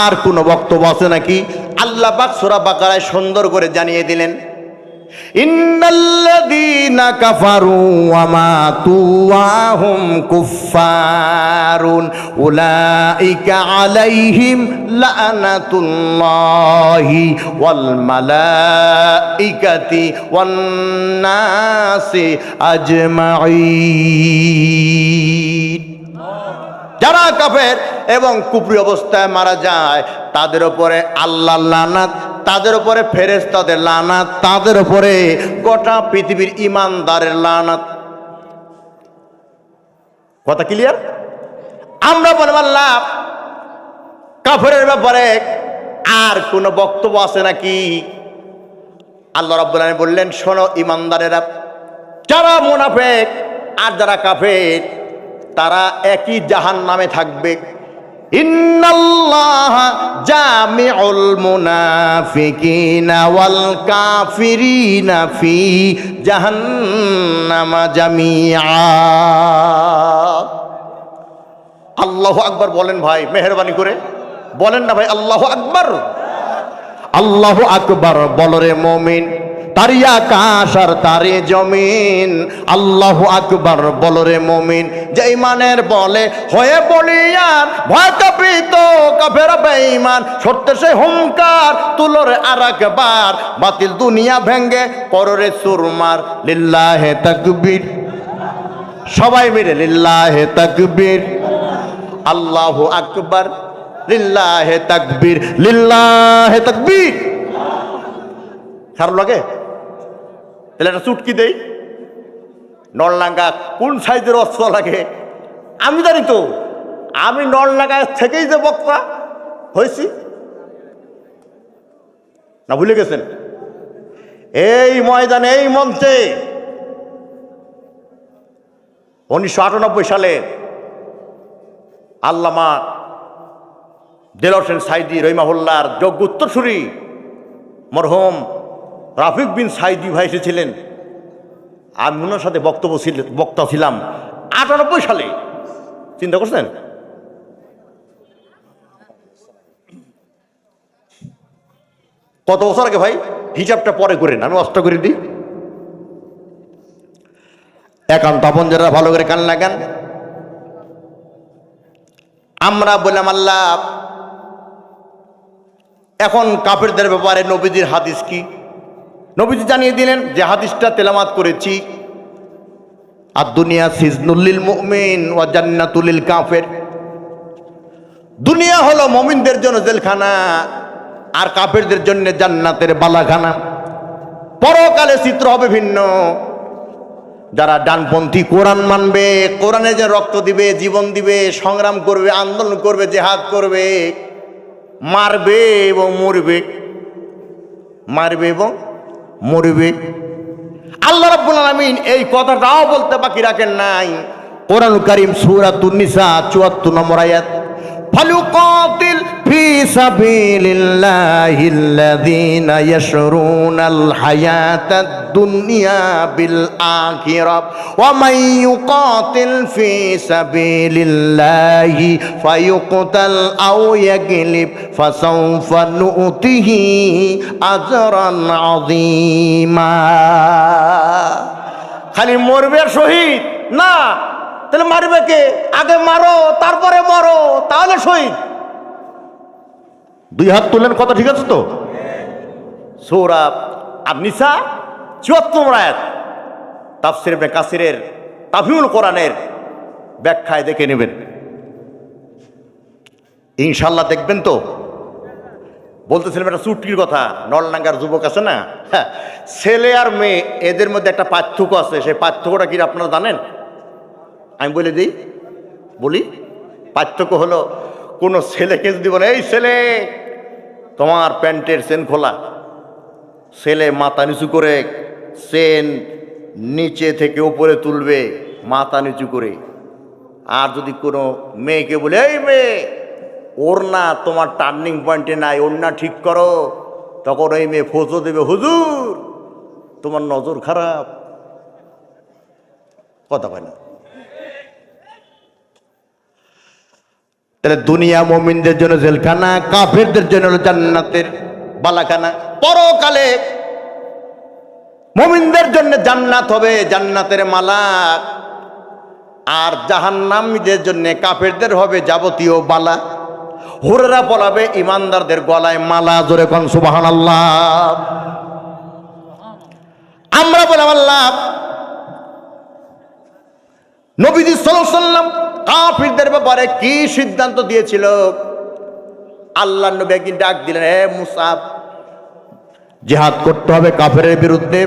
আর কোনো বক্তব্য আছে নাকি? আল্লাহ পাক সূরা বাকারায় সুন্দর করে জানিয়ে দিলেন, ইন্নাল্লাযীনা কাফারু ওয়া মাতু ওয়া হুম কুফফারুন উলাইকা আলাইহিম লা'নাতুল্লাহি ওয়াল মালাইকাতি ওয়ান নাসি আজমাইন। যারা কাফের এবং কুফরি অবস্থায় মারা যায় তাদের উপরে আল্লাহর লানাত, তাদের উপরে ফেরেশতাদের লানাত, তাদের উপরে গোটা পৃথিবীর ইমানদারের লানাত। কথা ক্লিয়ার? আমরা বলব আল্লাহ কাফেরের ব্যাপারে আর কোন বক্তব্য আছে নাকি? আল্লাহ রাব্বুল আলামিন বললেন, শোনো ইমানদারেরা, যারা মুনাফিক আর যারা কাফের তারা একই জাহান্নামে থাকবে। ইন্নাল্লাহা জামিউল মুনাফিকিনা ওয়াল কাফিরিনা ফি জাহান্নামা জামিআ। আল্লাহু আকবার বলেন ভাই, মেহেরবানি করে বলেন না ভাই, আল্লাহু আকবার। আল্লাহু আকবার বলরে মুমিন, তারি আকাশ আর তারি জমিন। আল্লাহু আকবার বলরে মুমিন, যে ইমানের বলে হয়ে বলিয়ান ভয় কাঁপিত কাফের বেঈমান। সত্যে সে হুঙ্কার তুলরে আরেকবার, বাতিল দুনিয়া ভেঙ্গে কররে চুরমার। লিল্লাহে তাকবীর, সবাই মিলে লিল্লাহে তাকবীর, আল্লাহু আকবার, লিল্লাহে তাকবীর, লিল্লাহে তাকবীর। খারাপ লাগে? তাহলে একটা চুটকি দেই। নলডাঙ্গা কোন সাইজের অস্ত্র লাগে আমি জানি তো। আমি নলডাঙ্গা থেকেই যে বক্তা হয়েছি, না ভুলে গেছেন? এই ময়দানে, এই মঞ্চে 1998 সালে আল্লামা দেলোয়ার হোসেন সাইদি রহিমাহুল্লাহর যোগ্য উত্তরসূরি মরহুম রাফিক বিন সাইদি ভাই এসেছিলেন। আমি ওনার সাথে বক্তা ছিলাম 98 সালে। চিন্তা করছেন? কত বছর আগে ভাই? হিসাবটা পরে করেন, আমি অস্ত করে দিই। একান্ত আপন যারা ভালো করে কান লাগান। আমরা বললাম আল্লাহ এখন কাফেরদের ব্যাপারে নবীজির হাদিস কি? নবীজি জানিয়ে দিলেন যে হাদিসটা তেলাওয়াত করেছি, আর দুনিয়া সিজনুল লিল মুমিন ওয়া জান্নাতুল লিল কাফের। দুনিয়া হলো মুমিনদের জন্য জেলখানা, আর কাফেরদের জন্য জান্নাতের বালাখানা। পরকালে চিত্র হবে ভিন্ন। যারা ডানপন্থী কোরআন মানবে, কোরআনে যে রক্ত দিবে, জীবন দিবে, সংগ্রাম করবে, আন্দোলন করবে, জিহাদ করবে, মারবে এবং মরবে, মারবে এবং মরবে। আল্লাহ রাব্বুল আলামিন এই কথাটাও বলতে বাকি রাখেন নাই। কোরআন কারীম সূরাতুন নিসা 74 নম্বর আয়াত, فليقاتل في سبيل الله الذين يشرون الحياة الدنيا بالآخرة ومن يقاتل في سبيل الله فيقتل أو يغلب فسوف نؤته أجرا عظيما খালি মরবে শহীদ না, তাহলে মারবে কে? আগে মারো তারপরে মরো, তাহলে শহীদ। দুই হাত তুলেন, কথা ঠিক আছে তো? সূরা আন-নিসা ৭৪ আয়াত, তাফসীর ইবনে কাসিরের তাফসীরুল কোরআনের ব্যাখ্যায় দেখে নেবেন ইনশাআল্লাহ। দেখবেন তো? বলতেছিলাম একটা চুটকির কথা, নলডাঙ্গার যুবক আছে না, হ্যাঁ, ছেলে আর মেয়ে এদের মধ্যে একটা পার্থক্য আছে। সেই পার্থক্যটা কি আপনারা জানেন? আমি বলে দিই, বলি। পার্থক্য হলো, কোনো ছেলেকে যদি বলে এই ছেলে তোমার প্যান্টের চেন খোলা, ছেলে মাথা নিচু করে চেন নিচে থেকে উপরে তুলবে মাথা নিচু করে। আর যদি কোনো মেয়েকে বলে এই মেয়ে ওড়না তোমার টার্নিং পয়েন্টে নাই, ওড়না ঠিক করো, তখন ওই মেয়ে ফোঁচো দেবে, হুজুর তোমার নজর খারাপ। কথা হয় না? তাহলে দুনিয়া মুমিনদের জন্য জেলখানা, কাফেরদের জন্য হলো জান্নাতের বালাখানা। পরকালে মুমিনদের জন্য জান্নাত হবে জান্নাতের মালা, আর জাহান্নামীদের জন্য কাফেরদের হবে যাবতীয় বালা। হুরেরা পলাবে ইমানদারদের গলায় মালা। জোরে কোন সুবহানাল্লাহ। আমরা বললাম আল্লাহ নবীজি সাল্লাল্লাহু আলাইহি ওয়াসাল্লাম কাফিরদের ব্যাপারে কি সিদ্ধান্ত দিয়েছিল? আল্লাহর নবী একদিন ডাক দিলেন, হে মুসাব, জিহাদ করতে হবে কাফেরের বিরুদ্ধে,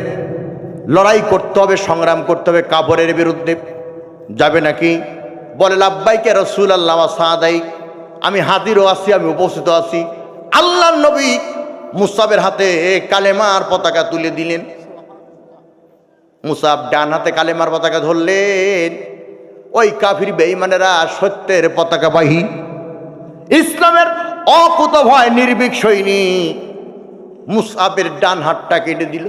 লড়াই করতে হবে, সংগ্রাম করতে হবে কাফেরের বিরুদ্ধে, যাবে নাকি? বলে লাব্বাইকে রাসূলুল্লাহ ওয়া সাদাই, আমি হাজিরও আছি, আমি উপস্থিত আছি। আল্লাহর নবী মুসাবের হাতে কালেমার পতাকা তুলে দিলেন। মুসাব ডান হাতে কালেমার পতাকা ধরলেন। ওই কাফির বেঈমানেরা সত্যের পতাকাবাহী, ইসলামের অকুতভয় নির্ভীক সৈনিক মুসাবের ডান হাতটা কেটে দিল।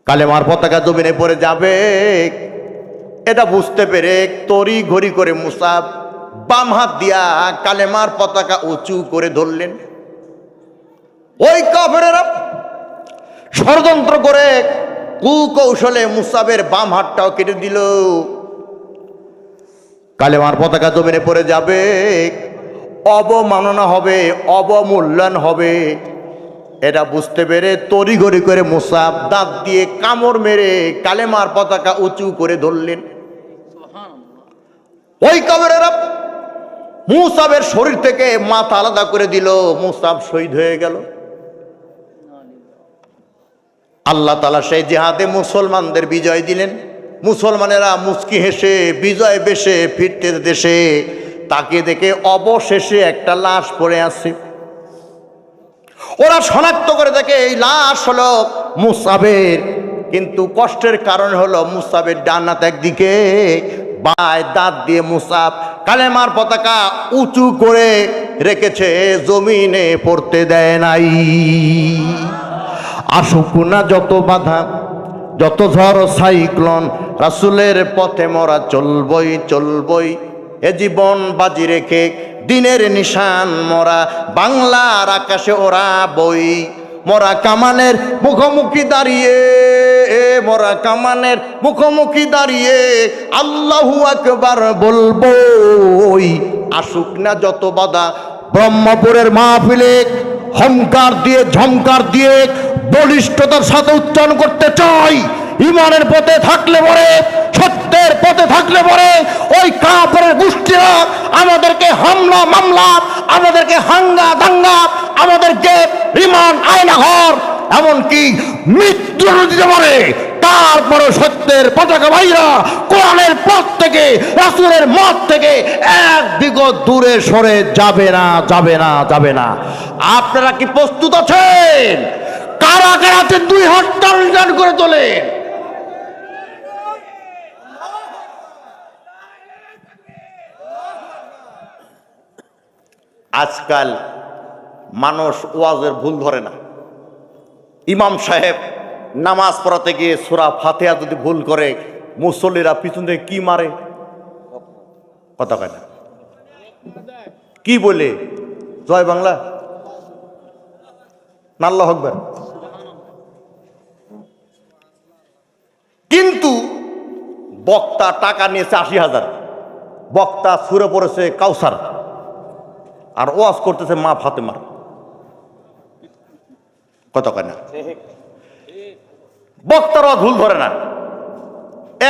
কালেমার পতাকা জমিনে পড়ে যাবে, এটা বুঝতে পেরে তড়ি ঘড়ি করে মুসাব বাম হাত দিয়া কালেমার পতাকা উঁচু করে ধরলেন। ওই কাফেরেরা ষড়যন্ত্র করে কুকৌশলে মুসাবের বাম হাতটাও কেটে দিল। কালেমার পতাকা জমিনে পড়ে যাবে, অবমাননা হবে, অবমূল্যায়ন হবে। এটা বুঝতে পেরে তড়িঘড়ি করে মুসাব দাঁত দিয়ে কামড় মেরে কালেমার পতাকা উঁচু করে ধরলেন। ওই কাফেরেরা মুসাবের শরীর থেকে মাথা আলাদা করে দিল, মুসাব শহীদ হয়ে গেল। আল্লাহ তাআলা সেই জিহাদে মুসলমানদের বিজয় দিলেন। মুসলমানেরা মুচকি হেসে বিজয় বেশে ফিরতে দেশে তাকে দেখে অবশেষে একটা লাশ পড়ে আছে। ওরা শনাক্ত করে দেখে এই লাশ হলো মুসাবের, কিন্তু কষ্টের কারণ হলো মুসাবের ডান হাত একদিকে, বায় দাঁত দিয়ে মুসাব কালেমার পতাকা উঁচু করে রেখেছে, জমিনে পড়তে দেয় নাই। আসুক না যত বাধা, যত ঝড় সাইক্লোন, রাসূলের পথে মোরা চলবই চলবই, এ জীবন বাজি রেখে দিনের নিশান মোরা, বাংলার আকাশে ওরা বই। মোরা কামানের মুখোমুখি দাঁড়িয়ে, মোরা কামানের মুখোমুখি দাঁড়িয়ে আল্লাহু আকবার বলবই। আসুক না যত বাধা, ব্রহ্মপুরের মাহফিলে হংকার দিয়ে ঝংকার দিয়ে বলিষ্ঠতার সাথে উচ্চারণ করতে চাই, ইমানের পথে থাকলে পরে, সত্যের পথে থাকলে পরে ওই কাফের গোষ্ঠীরা আমাদেরকে হামলা মামলা, আমাদেরকে হাঙ্গা দাঙ্গা, আমাদেরকে রিমান্ড আয়নাঘর, এমনকি মৃত্যু দিতে পারে। তারপরে সত্যের পতাকা ভাইরা কোরআনের পথ থেকে, রাসূলের মত থেকে এক বিগত দূরে সরে যাবে না, যাবে না, যাবে না। আপনারা কি প্রস্তুত আছেন? কারা কারা আছেন? দুই হাত টান করে তোলেন। আজকাল মানুষ ওয়াজের ভুল ধরে না। ইমাম সাহেব নামাজ পড়াতে গিয়ে সূরা ফাতিহা যদি ভুল করে, মুসল্লিরা পিছন থেকে কি মারে, কথা কয় না, কি বলে, জয় বাংলা না আল্লাহু আকবার। কিন্তু বক্তা টাকা নিয়েছে 80,000, বক্তা সুরে পড়েছে কাউসার, আর ওয়াজ করতেছে মা ফাতেমার, কথা কয় না। বক্তার ওয়াজ ভুল ধরে না।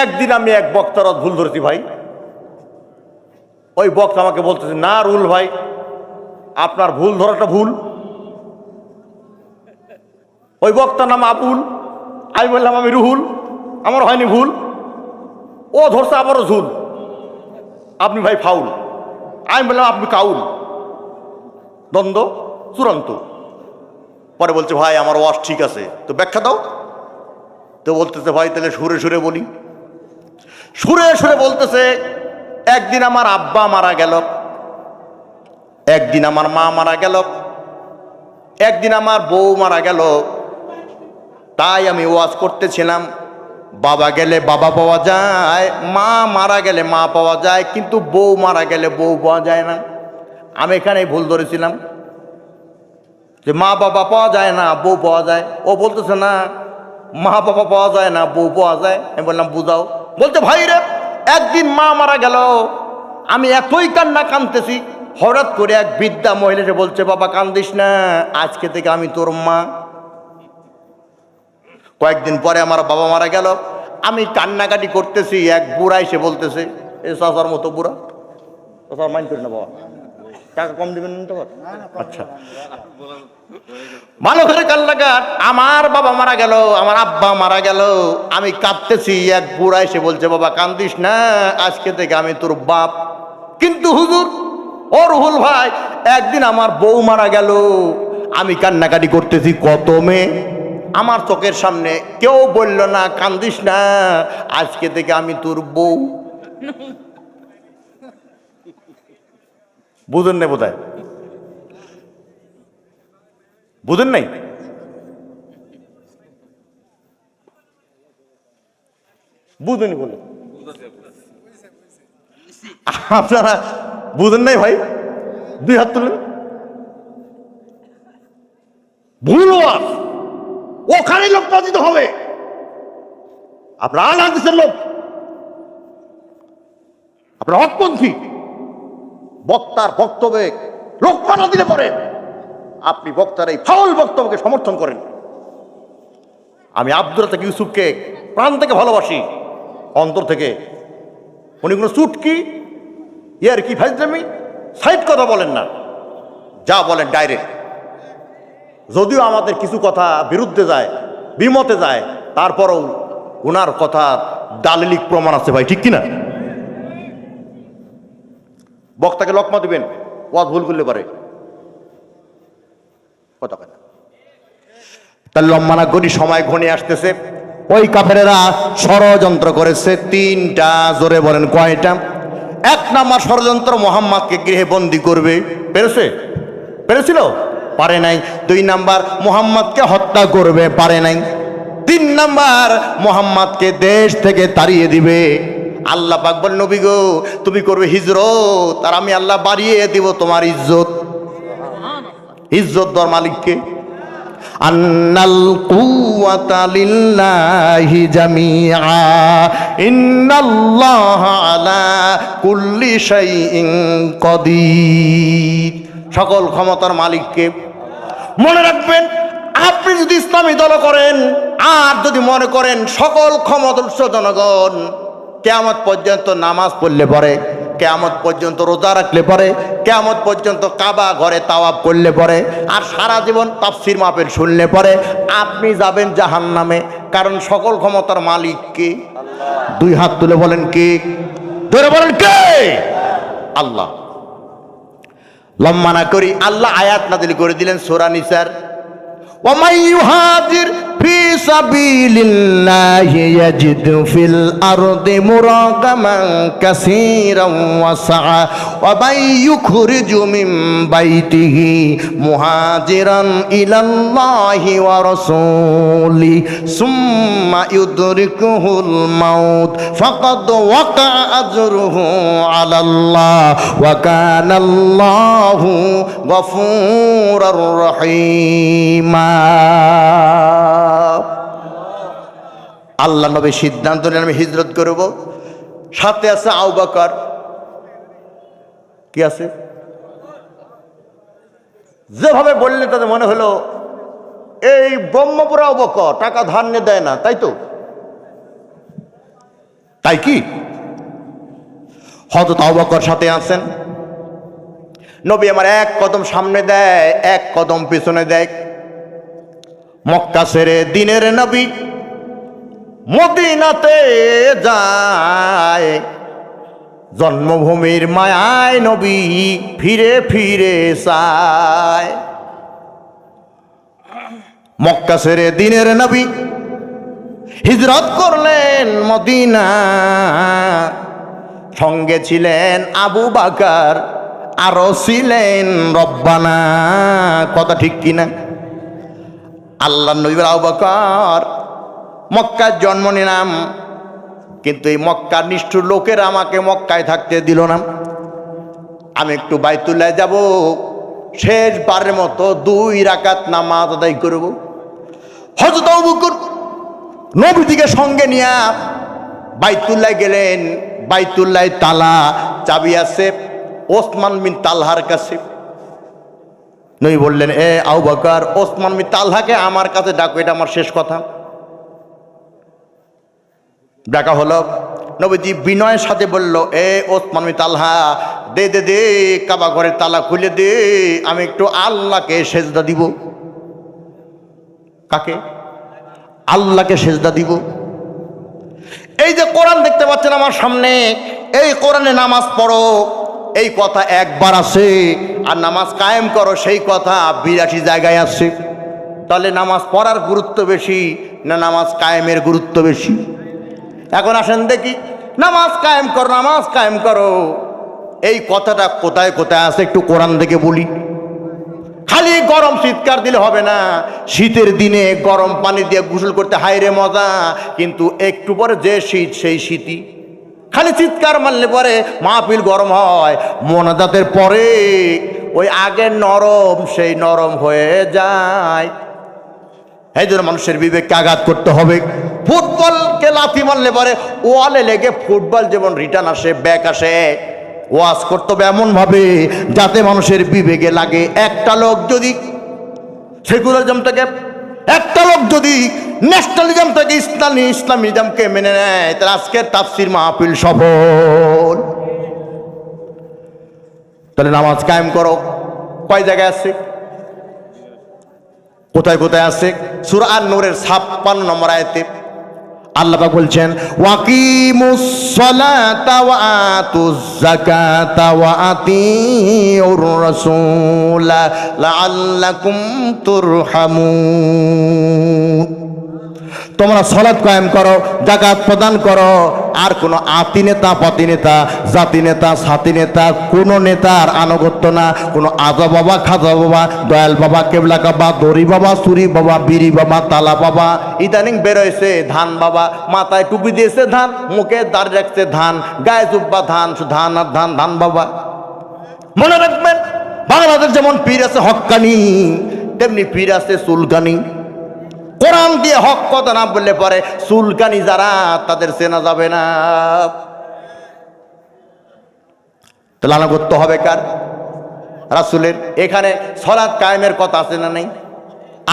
একদিন আমি এক বক্তার ওয়াজ ভুল ধরেছি ভাই। ওই বক্তা আমাকে বলতেছে, না রুল ভাই, আপনার ভুল ধরাটা ভুল। ওই বক্তার নাম আবুল, আমি বললাম আমি রুহুল, আমার হয়নি ভুল। ও ধরছে আবারও ঝুল, আপনি ভাই ফাউল, আমি বললাম আপনি কাউল। দ্বন্দ্ব চূড়ান্ত। পরে বলছে ভাই আমার ওয়াজ ঠিক আছে, তো ব্যাখ্যা দাও। তো বলতেছে ভাই তাহলে সুরে সুরে বলি। সুরে সুরে বলতেছে, একদিন আমার আব্বা মারা গেল, একদিন আমার মা মারা গেল, একদিন আমার বউ মারা গেল। তাই আমি ওয়াজ করতেছিলাম, বাবা গেলে বাবা পাওয়া যায়, মা মারা গেলে মা পাওয়া যায়, কিন্তু বউ মারা গেলে বউ পাওয়া যায় না। আমি এখানেই ভুল ধরেছিলাম যে মা বাবা পাওয়া যায় না, বউ পাওয়া যায়। ও বলতেছে না, মা বাবা পাওয়া যায় না, বউ পাওয়া যায়। আমি বললাম বুঝাও। বলতে ভাই রে, একদিন মা মারা গেল, আমি এতই কান্না কাঁদতেছি, হঠাৎ করে এক বৃদ্ধা মহিলা এসে বলছে, বাবা কান্দিস না, আজকে থেকে আমি তোর মা। কয়েকদিন পরে আমার বাবা মারা গেল, আমি কান্নাকাটি করতেছি, এক বুড়া এসে বলতেছে, এ চাচার মতো বুড়া, চাচার মাইন্ড করি না বাবা, টাকা কম দিবেন তো। আচ্ছা, ভালো করে কান্না কাট। আমার বাবা মারা গেল, আমার আব্বা মারা গেল, আমি কাঁদতেছি, এক বুড়া এসে বলছে, বাবা কান্দিস না, আজকে থেকে আমি তোর বাপ। কিন্তু হুজুর, ও রুহুল ভাই, একদিন আমার বউ মারা গেল, আমি কান্নাকাটি করতেছি, কত মেয়ে আমার চোখের সামনে, কেউ বলল না কান্দিস না, আজকে থেকে আমি তোর বউ। বুঝেন নাই বোধহয়, বুঝেন নাই? বুঝেনি বলে আপনারা বুঝেন নাই ভাই, 2 হাত তুলেন। ভুল ওয়াজ, ওখানে লোক পতিত হবে। আপনার আল হাদিসের লোক, আপনার হকপন্থী বক্তার বক্তব্যে লোক পাঠা দিলে পরে আপনি বক্তার এই ফাউল বক্তব্যকে সমর্থন করেন। আমি আব্দুর রাজ্জাক ইউসুফকে প্রাণ থেকে ভালোবাসি, অন্তর থেকে। উনি কোনো চুটকি, ইয়ার কি ফাইজলামি, সাইড কথা বলেন না, যা বলেন ডাইরেক্ট। যদিও আমাদের কিছু কথা বিরুদ্ধে যায়, বিমতে যায়, তারপরও ওনার কথা দালিলিক প্রমাণ আছে ভাই, ঠিক কিনা? বক্তাকে লকমা দিবেন, ওয়াজ ভুল করলে পারে, কথা কেন? তার লম্মানা করি, সময় ঘনিয়ে আসতেছে। ওই কাফেরেরা ষড়যন্ত্র করেছে 3টা, জোরে বলেন কয়টা? 1 নাম্বার ষড়যন্ত্র, মুহাম্মদকে গৃহে বন্দী করবে, পেরেছে? পেরেছিল? পারে নাই। 2 নাম্বার, মুহাম্মদকে হত্যা করবে, পারে নাই। 3 নাম্বার, মুহাম্মদকে দেশ থেকে তাড়িয়ে দিবে। আল্লাহ পাক বলেন, নবী গো তুমি করবে হিজরত, আর আমি আল্লাহ বাড়িয়ে দিব তোমার ইজ্জত। ইজ্জত দর মালিককে। আন্নাল কুওয়াতা লিল্লাহি জামিআ ইন্নাল্লাহা আলা কুল্লি শাইইন কাদির। সকল ক্ষমতার মালিককে। মনে রাখবেন, আপনি যদি ইসলামী দল করেন আর যদি মনে করেন সকল ক্ষমতাধর জনগণ কিয়ামত পর্যন্ত নামাজ পড়লে পরে, কিয়ামত পর্যন্ত রোজা রাখলে পরে, কিয়ামত পর্যন্ত কাবা ঘরে তাওয়াফ করলে পরে, আর সারা জীবন তাফসীর মাহফিল শুনলে পরে আপনি যাবেন জাহান্নামে। কারণ সকল ক্ষমতার মালিক কে? 2 হাত তুলে বলেন কে? ধরে বলেন কে? আল্লাহ। লম্বা না করি, আল্লাহ আয়াত নাযিল করে দিলেন সূরা নিসার, ওয়া মাই ইউহাজির في سبيل الله يجد في الأرض مراغما كثيرا وسعا ومن يخرج من بيته مهاجرا إلى الله ورسوله ثم يدركه الموت فقد وقع أجره على الله وكان الله غفورا رحيما আল্লাহ নবী সিদ্ধান্ত নিলেন আমি হিজরত করব। সাথে আছে আবু বকর। কি আছে? যেভাবে বললে তাদের মনে হলো এই ব্রহ্মপুর আবু বকর টাকা ধার নিয়ে দেয় না, তাই তো? তাই কি? হযরত আবু বকর সাথে আছেন। নবী আমার এক কদম সামনে দেয়, এক কদম পিছনে দেয়। মক্কা ছেড়ে দিনের নবী মদিনাতে যায়। জন্মভূমির মায়ায় নবী ফিরে ফিরে চায়। মক্কা ছেড়ে দিনের নবী হিজরত করলেন মদিনা। সঙ্গে ছিলেন আবু বকর, আরো ছিলেন রব্বানা। কথা ঠিক কিনা? আল্লাহ নবী আবু বকর মক্কায় জন্ম নিলাম, কিন্তু এই মক্কার নিষ্ঠুর লোকেরা আমাকে মক্কায় থাকতে দিল না। আমি একটু বাইতুল্লাহ যাব, শেষবারের মতো 2 রাকাত নামাজ আদায় করব। হযরত আবু বকর নবীকে সঙ্গে নিয়ে বাইতুল্লাহ গেলেন। বাইতুল্লাহ তালা চাবি আছে ওসমান বিন তালহার কাছে। নবী বললেন, এ আবু বকর, ওসমান বিন তালহাকে আমার কাছে ডাকো, এটা আমার শেষ কথা। ডাকা হলো। নবীজি বিনয়ের সাথে বলল, এ ওসমান বিন তালহা, দে দে দে কাবা ঘরের তালা খুলে দে, আমি একটু আল্লাহকে সেজদা দিব। কাকে? আল্লাহকে সেজদা দিব। এই যে কোরআন দেখতে পাচ্ছেন আমার সামনে, এই কোরআনে নামাজ পড়ো এই কথা একবার আছে, আর নামাজ কায়েম করো সেই কথা 82 জায়গায় আছে। তাহলে নামাজ পড়ার গুরুত্ব বেশি না নামাজ কায়েমের গুরুত্ব বেশি? এখন আসেন দেখি, নামাজ কায়েম করো, নামাজ কায়েম করো, এই কথাটা কোথায় কোথায় আছে একটু কোরআন থেকে বলি। খালি গরম চিৎকার দিলে হবে না। শীতের দিনে গরম পানি দিয়ে গোসল করতে হায়রে মজা, কিন্তু একটু পরে যে শীত সেই শীতই। খালি চিৎকার মারলে পরে মাহফিল গরম হয়, মোনাজাতের পরে ওই আগের নরম সেই নরম হয়ে যায়। এই জন্য মানুষের বিবেককে আঘাত করতে হবে। ফুটবলকে লাথি মারলে পরে ওয়ালে লেগে ফুটবল যেমন রিটার্ন আসে, ব্যাক আসে, ওয়াজ করতে হবে এমন ভাবে যাতে মানুষের বিবেকে লাগে। একটা লোক যদি সেকুলারিজম থেকে, একটা লোক যদি ন্যাশনালিজম থেকে ইসলামিজমকে মেনে নেয়, তাহলে আজকের তাফসির মাহফিল সফল। তাহলে নামাজ কায়েম করো। কয় জায়গায় আছে? কোথায় কোথায় আছে? সূরা আন-নূরের 56 নম্বর আয়াতে আল্লাহ পাক বলছেন, ওয়াকিমুস সালাতা ওয়া আতুজ যাকাতা ওয়া আতিউর রাসূলা লাআল্লাকুম তুরহামুন। তোমরা সালাত কায়েম করো, যাকাত প্রদান করো, আর কোনো আতি নেতা, পাতি নেতা, জাতি নেতা, সাথী নেতা, কোনো নেতার আনুগত্য না। কোনো আজা বাবা, খাজা বাবা, দয়াল বাবা, কেবলা বাবা, দড়ি বাবা, সুরি বাবা, বিড়ি বাবা, তালা বাবা, ইদানিং বেরোয়েছে ধান বাবা, মাথায় টুপি দিয়েছে ধান, মুখে দাঁড় রাখছে ধান, গায়ে জুব্বা ধান, ধান আর ধান, ধান বাবা। মনে রাখবেন, বাংলাদেশ যেমন পীর আছে হক্কানি, তেমনি পীর আছে চুলকানি। কোরআন দিয়ে হক কথা না বললে পরে চুলকানি যারা, তাদের চেনা যাবে না। লানা করতে হবে কার? রাসূলের। এখানে সালাত কায়েমের কথা আছে না নাই?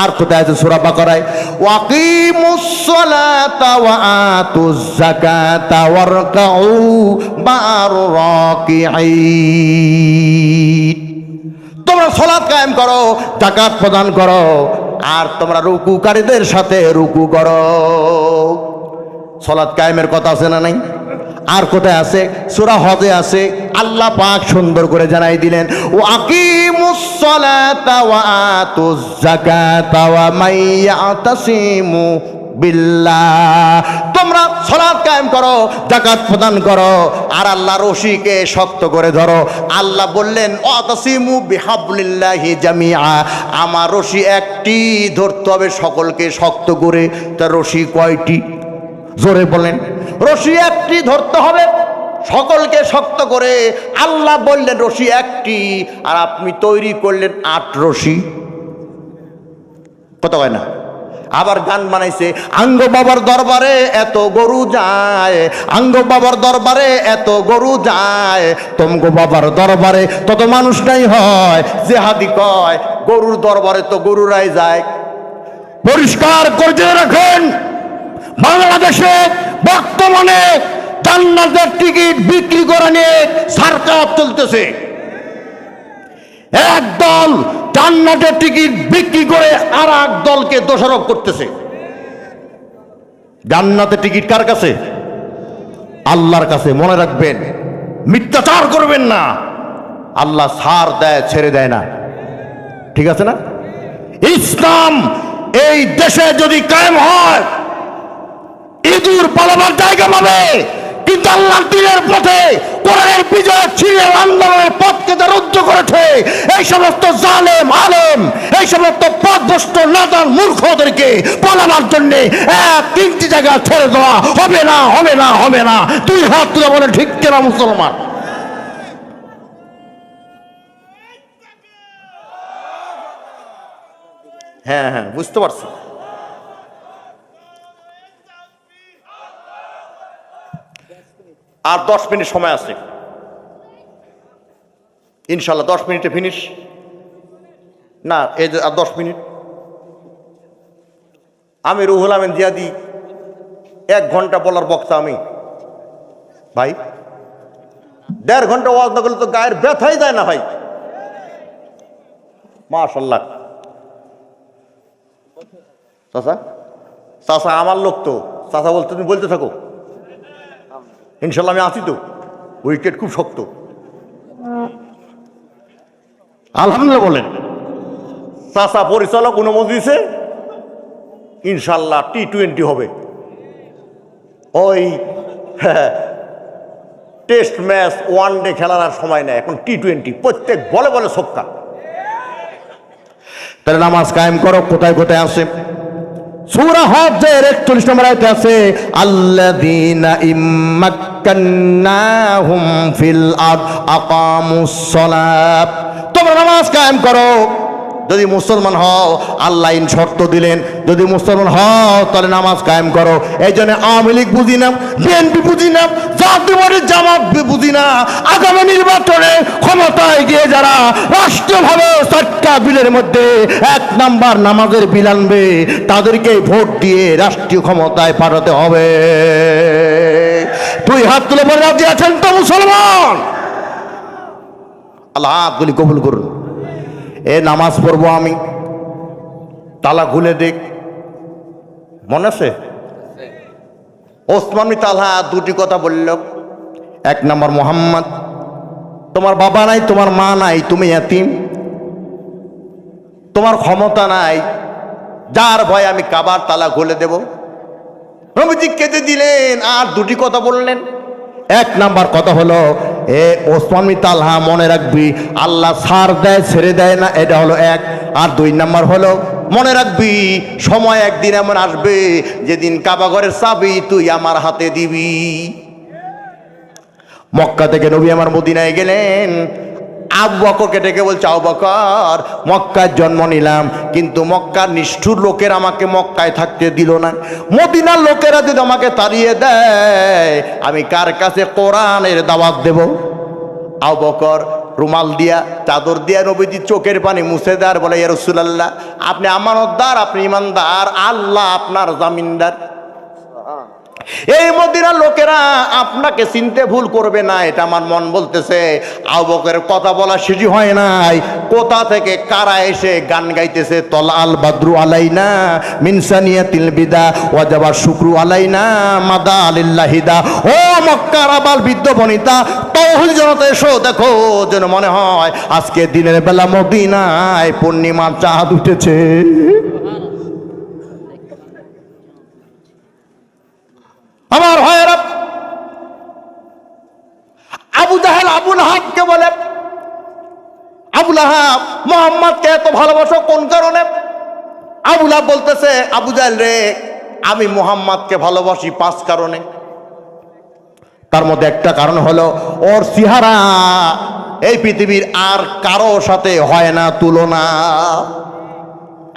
আর কোথায় আছে? সূরা বাকারায়, ওয়াকিমুস সালাতা ওয়া আতুজ যাকাতা ওয়ারকাউ মা'আর রাকিঈন। তোমরা সালাত কায়েম করো, যাকাত প্রদান করো, আর তোমরা রুকুকারীদের সাথে রুকু করো। সালাত কায়েমের কথা আছে না নাই? আর কোথায় আছে? সূরা হজে আছে, আল্লাহ পাক সুন্দর করে জানাই দিলেন, ওয়াকিমুস সালাতা ওয়া আতুজ যাকাতা ওয়া মাইয়াতাসিমু বিল্লাহ, তোমরা সালাত কায়েম করো, যাকাত প্রদান করো, আর আল্লাহর রশিকে শক্ত করে ধরো। আল্লাহ বললেন ওয়াতাসিমু বিহাবলিল্লাহি জামিআ, আমার রশি একটি, ধরতে হবে সকলকে শক্ত করে। তার রশি কয়টি? জোরে বলেন। রশি একটি, ধরতে হবে সকলকে শক্ত করে। আল্লাহ বললেন রশি একটি, আর আপনি তৈরি করলেন 8 রশি। কত হয় না? আবার গান বানাইছে, আঙ্গ বাবার দরবারে এত গরু যায়, আঙ্গ বাবার দরবারে এত গরু যায়, তোমগো বাবার দরবারে তত মানুষ নাই হয়, যে হাদি কয় গরুর দরবারে তো গরুরাই যায়। পরিষ্কার করে রাখেন, বাংলাদেশে বর্তমানে জান্নাতের টিকিট বিক্রি করে নিয়ে সরকার চলতেছে। একদল জান্নাতের টিকিট বিক্রি করে আর এক দলকে দোষারোপ করতেছে। জান্নাতের টিকিট কার কাছে? আল্লাহর কাছে। মনে রাখবেন, মিথ্যাচার করবেন না। আল্লাহ ছাড় দেয়, ছেড়ে দেয় না। ঠিক আছে না? ইসলাম এই দেশে যদি কায়েম হয়, ইঁদুর পালাবার জায়গা পাবে, কিন্তু আল্লাহর দ্বীনের পথে কোরআনের বিজয় ছিঁড়ে আন্দোলনের পথকে যা রুদ্ধ করেছে, এই সমস্ত জালেম আলেম, এই সমস্ত পথভ্রষ্ট নাদান মূর্খদেরকে পালাবার জন্য 1-3টি জায়গা ছেড়ে দেওয়া হবে না, হবে না, হবে না। 2 হাত তুলে বলে ঠিক কিনা মুসলমান? হ্যাঁ হ্যাঁ, বুঝতে পারছি। আর 10 মিনিট সময় আছে ইনশাল্লাহ। 10 মিনিটে ফিনিশ না, এই যে আর 10 মিনিট। আমি রুহুল আমিন জিয়াদি 1 ঘন্টা বলার বক্তা আমি ভাই। 1.5 ঘন্টা ওয়াজ না করলে তো গায়ের ব্যথাই যায় না ভাই। মাশাল্লাহ। চাচা, চাচা আমার লোক তো, চাচা বলতে তুমি বলতে থাকো, ইনশাল্লাহ আমি আছি তো। উইকেট খুব শক্ত। আলহামদুলিল্লাহ বলেন। চাচা পরিচালক অনুমতি দিয়েছে, ইনশাল্লাহ T20 হবে। ওই টেস্ট ম্যাচ, 1 ডে খেলার আর সময় নেই, এখন T20, প্রত্যেক বলে বলে ছক্কা। তাহলে নামাজ কায়েম করো। কোথায় কোথায় আছে? সূরা হজ্জের 41 নম্বর আয়াতে আছে, আল্লাযীনা ইম্মাক্কান্নাহুম ফিল আরদ আকামুস সালাত, তোমরা নামাজ কায়েম করো। যদি মুসলমান হও, আল্লাহ ইন শর্ত দিলেন, যদি মুসলমান হও তাহলে নামাজ কায়েম করো। এই জন্য আওয়ামী লীগ বুঝি না, বিএনপি বুঝি না, জাতীয় জামাত বুঝি না, আগামী নির্বাচনে ক্ষমতায় গিয়ে যারা রাষ্ট্রীয়ভাবে 4টা বিলের মধ্যে 1 নাম্বার নামাজের বিল আনবে, তাদেরকে ভোট দিয়ে রাষ্ট্রীয় ক্ষমতায় পাঠাতে হবে। 2 হাত তুলে বলে রাজি আছেন তো মুসলমান? আল্লাহ হাতগুলি কবুল করুন। এ নামাজ পড়বো আমি, তালা খুলে দেখ, মনে আছে? ওসমান বিন তালহা 2টি কথা বলল। 1 নম্বর, মোহাম্মদ, তোমার বাবা নাই, তোমার মা নাই, তুমি ইয়াতীম, তোমার ক্ষমতা নাই, যার ভয় আমি কাবার তালা খুলে দেব। নবীজি কেঁদে দিলেন, আর 2টি কথা বললেন। 1 নাম্বার কথা হলো, এ ওসমান বিন তালহা মনে রাখবি, আল্লাহ ছাড় দেয়, ছেড়ে দেয় না, এটা হলো 1। আর 2 নাম্বার হলো, মনে রাখবি সময় একদিন এমন আসবে যেদিন কাবা ঘরের চাবি তুই আমার হাতে দিবি। মক্কা থেকে নবী আমার মদিনায় গেলেন। আবু বকরকে ডেকে বলছে, আবু বকর, মক্কায় জন্ম নিলাম, কিন্তু মক্কার নিষ্ঠুর লোকের আমাকে মক্কায় থাকতে দিল না। মদিনার লোকেরা যদি আমাকে তাড়িয়ে দেয়, আমি কার কাছে কোরআনের দাওয়াত দেব? আবু বকর রুমাল দিয়া, চাদর দিয়া নবীজি চোখের পানি মুছে দেয় আর বলে, ইয়া রাসূলুল্লাহ, আপনি আমানতদার, আপনি ইমানদার, আল্লাহ আপনার জামিনদার। এই মদিনার লোকেরা আপনাকে চিনতে ভুল করবে না, এটা আমার মন বলতেছে। আবু বকরের কথা বলা শেষই হয় নাই, কোথা থেকে কারা এসে গান গাইতেছে, তলা আল বাদরু আলাইনা মিনসানিয়াতিল বিদা ওয়াজাবা শুকরু আলাইনা মাদা আলিল্লাহিদা। ও মক্কার আবাল বৃদ্ধ বনিতা, তৌহিদ জনতা এসো, দেখো যেন মনে হয় আজকে দিনের বেলা মদিনায় পূর্ণিমার চাঁদ উঠেছে। আমার ভাইয়েরা, আবু জাহেল আবুল আহাবকে বলে, আবুল আহাব মোহাম্মদকে এত ভালোবাসো কোন কারণে? আবুল আহাব বলতেছে, আবু জাহেল রে, আমি মোহাম্মদকে ভালোবাসি 5 কারণে। তার মধ্যে একটা কারণ হলো ওর চেহারা এই পৃথিবীর আর কারো সাথে হয় না তুলনা।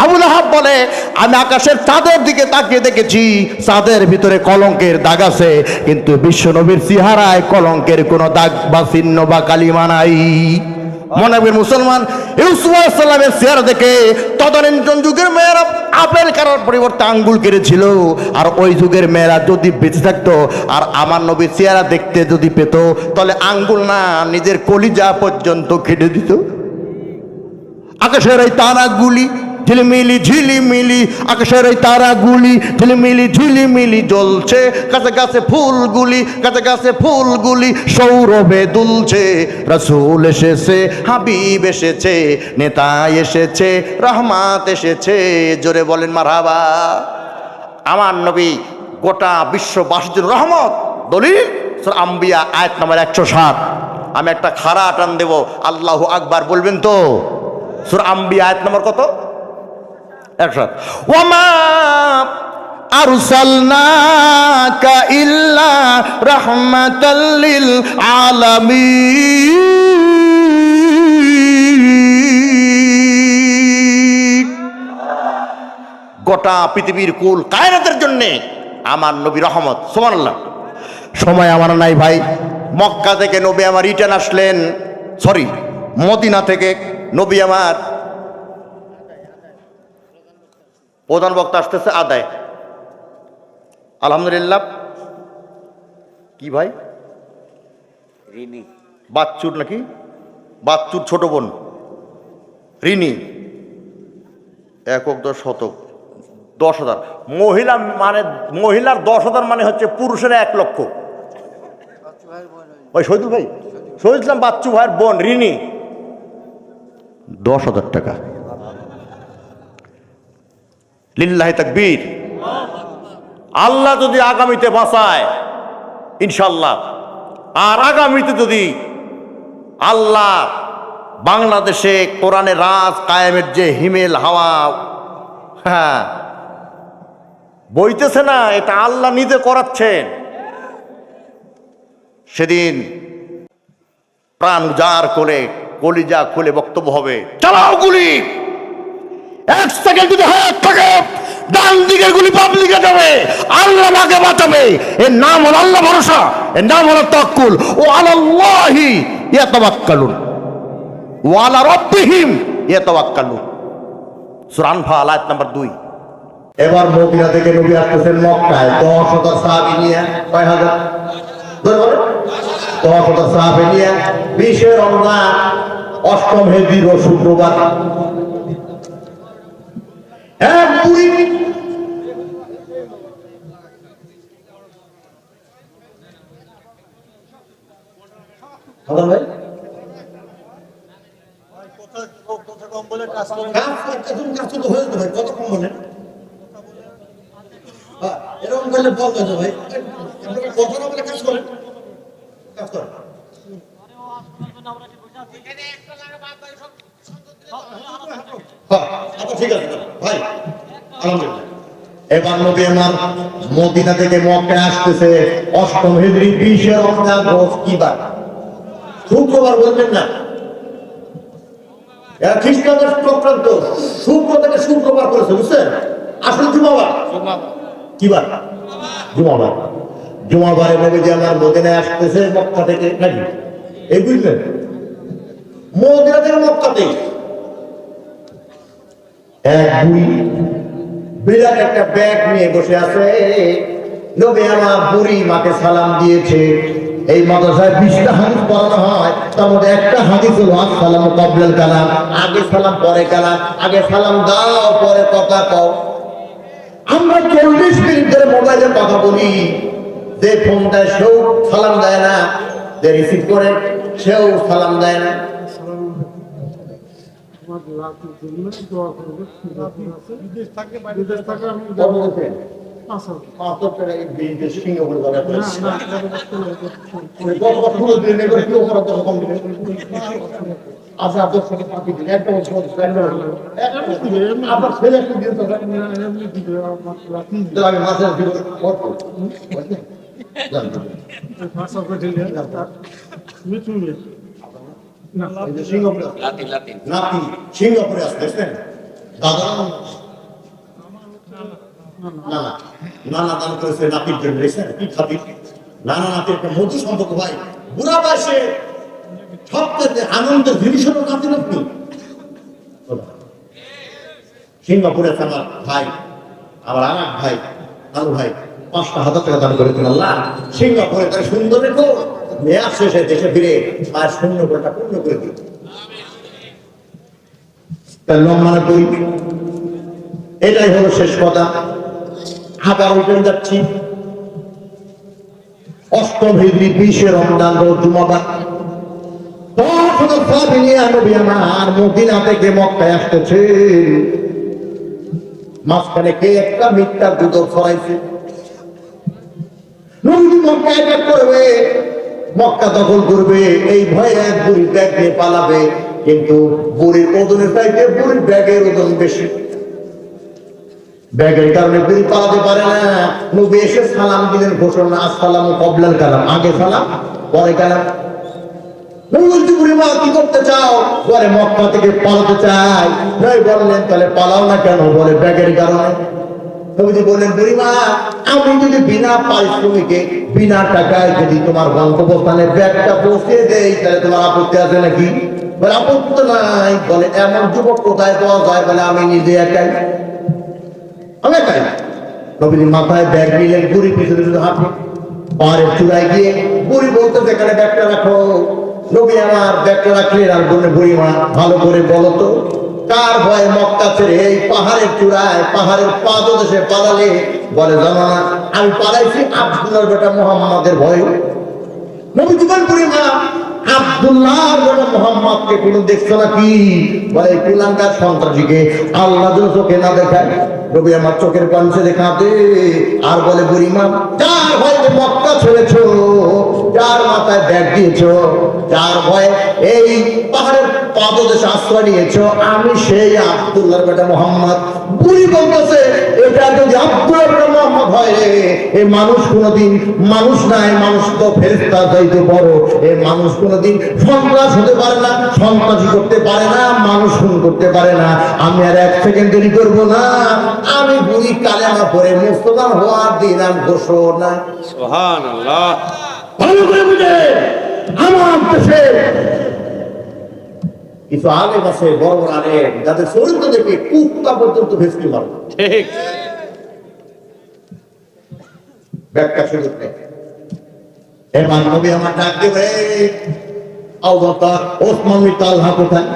আবুল আহাব বলে, আমি আকাশের চাঁদের দিকে তাকিয়ে দেখেছি, চাঁদের ভিতরে কলঙ্কের দাগ আছে, কিন্তু বিশ্বনবীর চেহারায় কলঙ্কের কোনো দাগ বা চিহ্ন বা কালিমা নাই। মনে রাখবেন মুসলমান, ইউসুফ আলাইহিস সালামের চেহারা দেখে তদানীন্তন যুগের মেয়েরা আপেল কারার পরিবর্তে আঙ্গুল কেড়েছিল। আর ওই যুগের মেয়েরা যদি বেঁচে থাকতো আর আমার নবীর চেহারা দেখতে যদি পেত, তাহলে আঙ্গুল না নিজের কলিজা পর্যন্ত কেটে দিত। আকাশের এই তারাগুলি ঝিলিমিলি ঝিলিমিলি, আকাশের এই তারাগুলি ঝিলিমিলি ঝিলিমিলি জ্বলছে, কাছে কাছে ফুলগুলি, কাছে কাছে ফুলগুলি সৌরভে দুলছে। রাসূল এসেছে, হাবিব এসেছে, নেতা এসেছে, রহমত এসেছে, জোরে বলেন মারহাবা। আমার নবী গোটা বিশ্ববাসীর রহমত। দলিল সূরা আম্বিয়া আয়াত নম্বর 107। আমি একটা খাড়া টান দেব, আল্লাহু আকবার বলবেন তো? সূরা আম্বিয়া আয়াত নম্বর কত? 107। ওয়ামা আরসালনাকা ইল্লা রাহমাতাল লিল আলামিন। গোটা পৃথিবীর কুল কায়নাতের জন্য আমার নবী রহমত। সুবহানাল্লাহ। সময় আমার নাই ভাই। মক্কা থেকে নবী আমার রিটার্ন আসলেন, সরি মদিনা থেকে নবী আমার প্রধান বক্তা আসতেছে আদায়। আলহামদুলিল্লাহ। কি ভাই? রিনি বাচ্চুর নাকি? বাচ্চুর ছোট বোন রিনি। 1,10,000 10,000 মহিলা, মানে মহিলার 10,000 মানে হচ্ছে পুরুষের 1 লক্ষ। ওই শহীদুল ভাই, শহীদ ইসলাম বাচ্চু ভাইয়ের বোন রিনি 10,000 টাকা। লিল্লাহি তাকবীর। আল্লাহ যদি আগামীতে বাঁচায় ইনশাল্লাহ, আর আগামীতে যদি আল্লাহ বাংলাদেশে কোরআনের রাজ কায়েমের যে হিমেল হাওয়া হ্যাঁ বইতেছে না, এটা আল্লাহ নিজে করাচ্ছেন। সেদিন প্রাণ উজাড় করে কলিজা খুলে বক্তব্য হবে, চালাও গুলি। 1 সেকেন্ড যদি হায়াত থাকে, ডান দিকের গুলি বাম দিকে যাবে, আল্লাহ আমাকে বাঁচাবে। এর নাম হলো আল্লাহ ভরসা, এর নাম হলো তাওয়াক্কুল। ও আলাল্লাহি ইয়াতাওয়াক্কালুন ওয়া আলা রাব্বিহিম ইয়াতাওয়াক্কালুন। সূরা আনফাল আয়াত নাম্বার 2। এবার মদিনা থেকে নবী আসতেছেন মক্কায় 10,000 সাহাবী নিয়ে। কয় হাজার? 10,000 সাহাবী নিয়ে 20 রমজান 8ম হিজরির শুক্রবার এক বুড়ি ভাই কথা কম বলে কাজ হয়ে যেত ভাই, কত কম বলে এরকম করলে বন্ধ হয়ে ভাই। কথা না বলে কাজ করেন, কাজ করেন। ঠিক আছে ভাই, আলহামদুলিল্লাহ। এবার নবী আমার মদিনা থেকে মক্কায় আসতেছে 8ম হিজরি 20 রমজান রোজ কি বার? শুক্রবার। বলবেন না, এরা খ্রিস্টানদের চক্রান্ত শুক্র থেকে শুক্রবার করেছে, বুঝছেন? আসলে জুমাবার। কি বার? জুমাবার। জুমাবারে নবী আমার মদিনায় আসতেছে মক্কা থেকে, নাকি এই বুঝলেন? মদিনা থেকে মক্কাতে এক বুড়ি বিরাট একটা ব্যাগ নিয়ে বসে আছে। নবী আমার বুড়ি মাকে সালাম দিয়েছে। এই মাদ্রাসায় 20টা হাদিস পড়ানো হয়, তার মধ্যে একটা হাদিস হলো আসসালামু ক্বাবলাল কালাম, আগে সালাম পরে কালাম, আগে সালাম দাও পরে কথা কও। আমরা 40 মিনিট ধরে মোবাইলে কথা বলি, যে ফোন দেয় সেও সালাম দেয় না, যে রিসিভ করে সেও সালাম দেয় না। সিঙ্গাপুরে আসতেছেন দাদা নানা দান করেছে নাতির জন্য, কি খাতির? নানা নাতির একটা মধু সম্পর্ক ভাই, বুড়া বয়সে সবচেয়ে আনন্দের জিনিস হলো নাতি নাতনি। সিঙ্গাপুরে আছে আমার ভাই, আমার আর এক ভাই আলু ভাই 5,000 টাকা দান করেছেন। আল্লাহ সিঙ্গাপুরে তার সুন্দর রেখো, মেয়াদ শেষে দেশে ফিরে আর শূন্য কোটা পূর্ণ করে দিই। মনে করি এটাই হলো শেষ কথা। আবার উঠে যাচ্ছি 8ম হিজরি 20 রমজান রোজ জুমাবার, আর মদিনা থেকে মক্কায় আসতেছে। মাঝখানে কে একটা মিথ্যা গুজব ছড়াইছে, নবী মক্কায় ব্যাগ করবে, মক্কা দখল করবে, এই ভয়ে এক বুড়ি ব্যাগ নিয়ে পালাবে। কিন্তু বুড়ির ওজনের চাইতে বুড়ির ব্যাগের ওজন বেশি, ব্যাগের কারণে বুড়ি পালাতে পারে না। নবী এসে সালাম দিলেন, ঘোষণা আসসালামু ক্বাবলাল কালাম, আগে সালাম পরে কালাম। নবী বলছে বুড়ি মা কি করতে চাও? বলে মক্কা থেকে পালাতে চাই। নবী বললেন তাহলে পালাও না কেন? বলে ব্যাগের কারণে। নবীজি বললেন বুড়ি মা আমি যদি বিনা পারিশ্রমিকে বিনা টাকায় যদি তোমার গন্তব্যস্থানে ব্যাগটা পৌঁছে দেই তাহলে তোমার আপত্তি আছে নাকি? বলে আপত্তি তো নাই। বলে এমন যুবক কোথায় পাওয়া যায়? বলে আমি নিজে একাই, আমি একাই। নবীজি মাথায় ব্যাগ নিলেন, বুড়ি পিছনে পিছনে হাঁটে, পাহাড়ের চূড়ায় গিয়ে বুড়ি বলতে যেখানে ব্যাগটা রাখো। নবী আমার ব্যাগটা রাখলেন আর বললেন বুড়ি মা ভালো করে বলো তো কার ভয়ে মক্কা ছেড়ে এই পাহাড়ের চূড়ায় পাহাড়ের পাদদেশে পালালে? বলে জানো না, আমি পালাইছি আব্দুল্লাহর বেটা মুহাম্মাদের ভয়ে। নবী জীবন বুড়ি মা আব্দুল্লাহর বেটা মুহাম্মাদকে কোনো দেখছো নাকি? বলে কুলাঙ্গার সন্ত্রাসীকে আল্লাহ যেন চোখে না দেখায়। নবী আমার চোখের পানিতে দেখাতে আর বলে বুড়ি মা যার ভয়ে মক্কা ছেড়েছো, যার মাথায় ব্যাগ দিয়েছো, যার ভয়ে এই পাহাড়ের পাদদেশে আশ্রয় নিয়েছো, আমি সেই আব্দুল্লাহর বেটা মুহাম্মদ। বুড়ি বলতেছে এটা যদি আব্দুল্লাহর বেটা মুহাম্মদ হয় রে, এই মানুষ কোনোদিন মানুষ নাই, মানুষ তো ফেরেশতা যাইতে বড়, এই মানুষ কোনোদিন সন্ত্রাস হতে পারে না, সন্ত্রাসী করতে পারে না, মানুষ খুন করতে পারে না। আমি আর 1 সেকেন্ড দেরি করবো না, আমি বুড়ি কালেমা পড়ে মুসলমান হওয়ার দিলাম ঘোষণা। সুবহানাল্লাহ। ভালো করে বুঝে আমার দেশে কিছু আলেম আছে, বড় বড় আলেম, যাদের চরিত্র দেখে কুত্তা পর্যন্ত ভেসকি মারে। ঠিক। ব্যাখ্যা সুযোগ নেই। এবার নবী আমার ডাক দেবে আবু বকর ওসমান বিন তালহা কোথায়?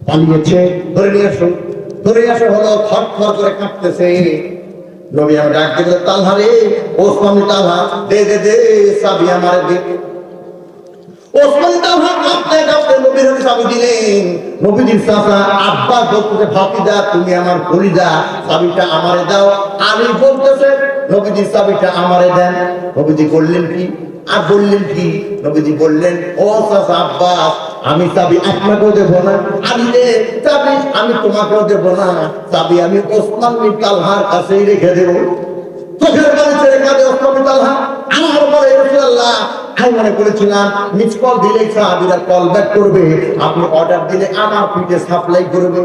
পালিয়েছে, ধরে নিয়ে আসো। ধরে আসা হলো, থরথর করে কাঁপতেছে। নবী আমার ডাক দেবে তালহা রে, ওসমান বিন তালহা দে দে দে চাবি আমারে দে। ওসমান তালহা কাঁপতে কাঁপতে নবীর হাতে চাবি দিলেন। নবীজির চাচা আব্বাস বলতেছে ভাতিজা তুমি আমার কলিজা, চাবিটা আমারে দাও। আলী বলতেছে নবীজির চাবিটা আমারে দেন। নবীজি বললেন কি আর বললেন কি? নবীজি বললেন ও চাচা আব্বাস আমি চাবি আপনাকেও দেবো না, আমি চাবি আমি তোমাকেও দেবো না, চাবি আমি ওসমান বিন তালহার কাছেই রেখে দেবো। চোখের পানি ছেড়ে কাঁদে ওসমান বিন তালহা। আমার বলে রাসূলুল্লাহ আমি মনে করেছিলাম মিস কল দিলেই সাহাবীরা কল ব্যাক করবে, আপনি অর্ডার দিলে আমার পিঠে সাপ্লাই করবে।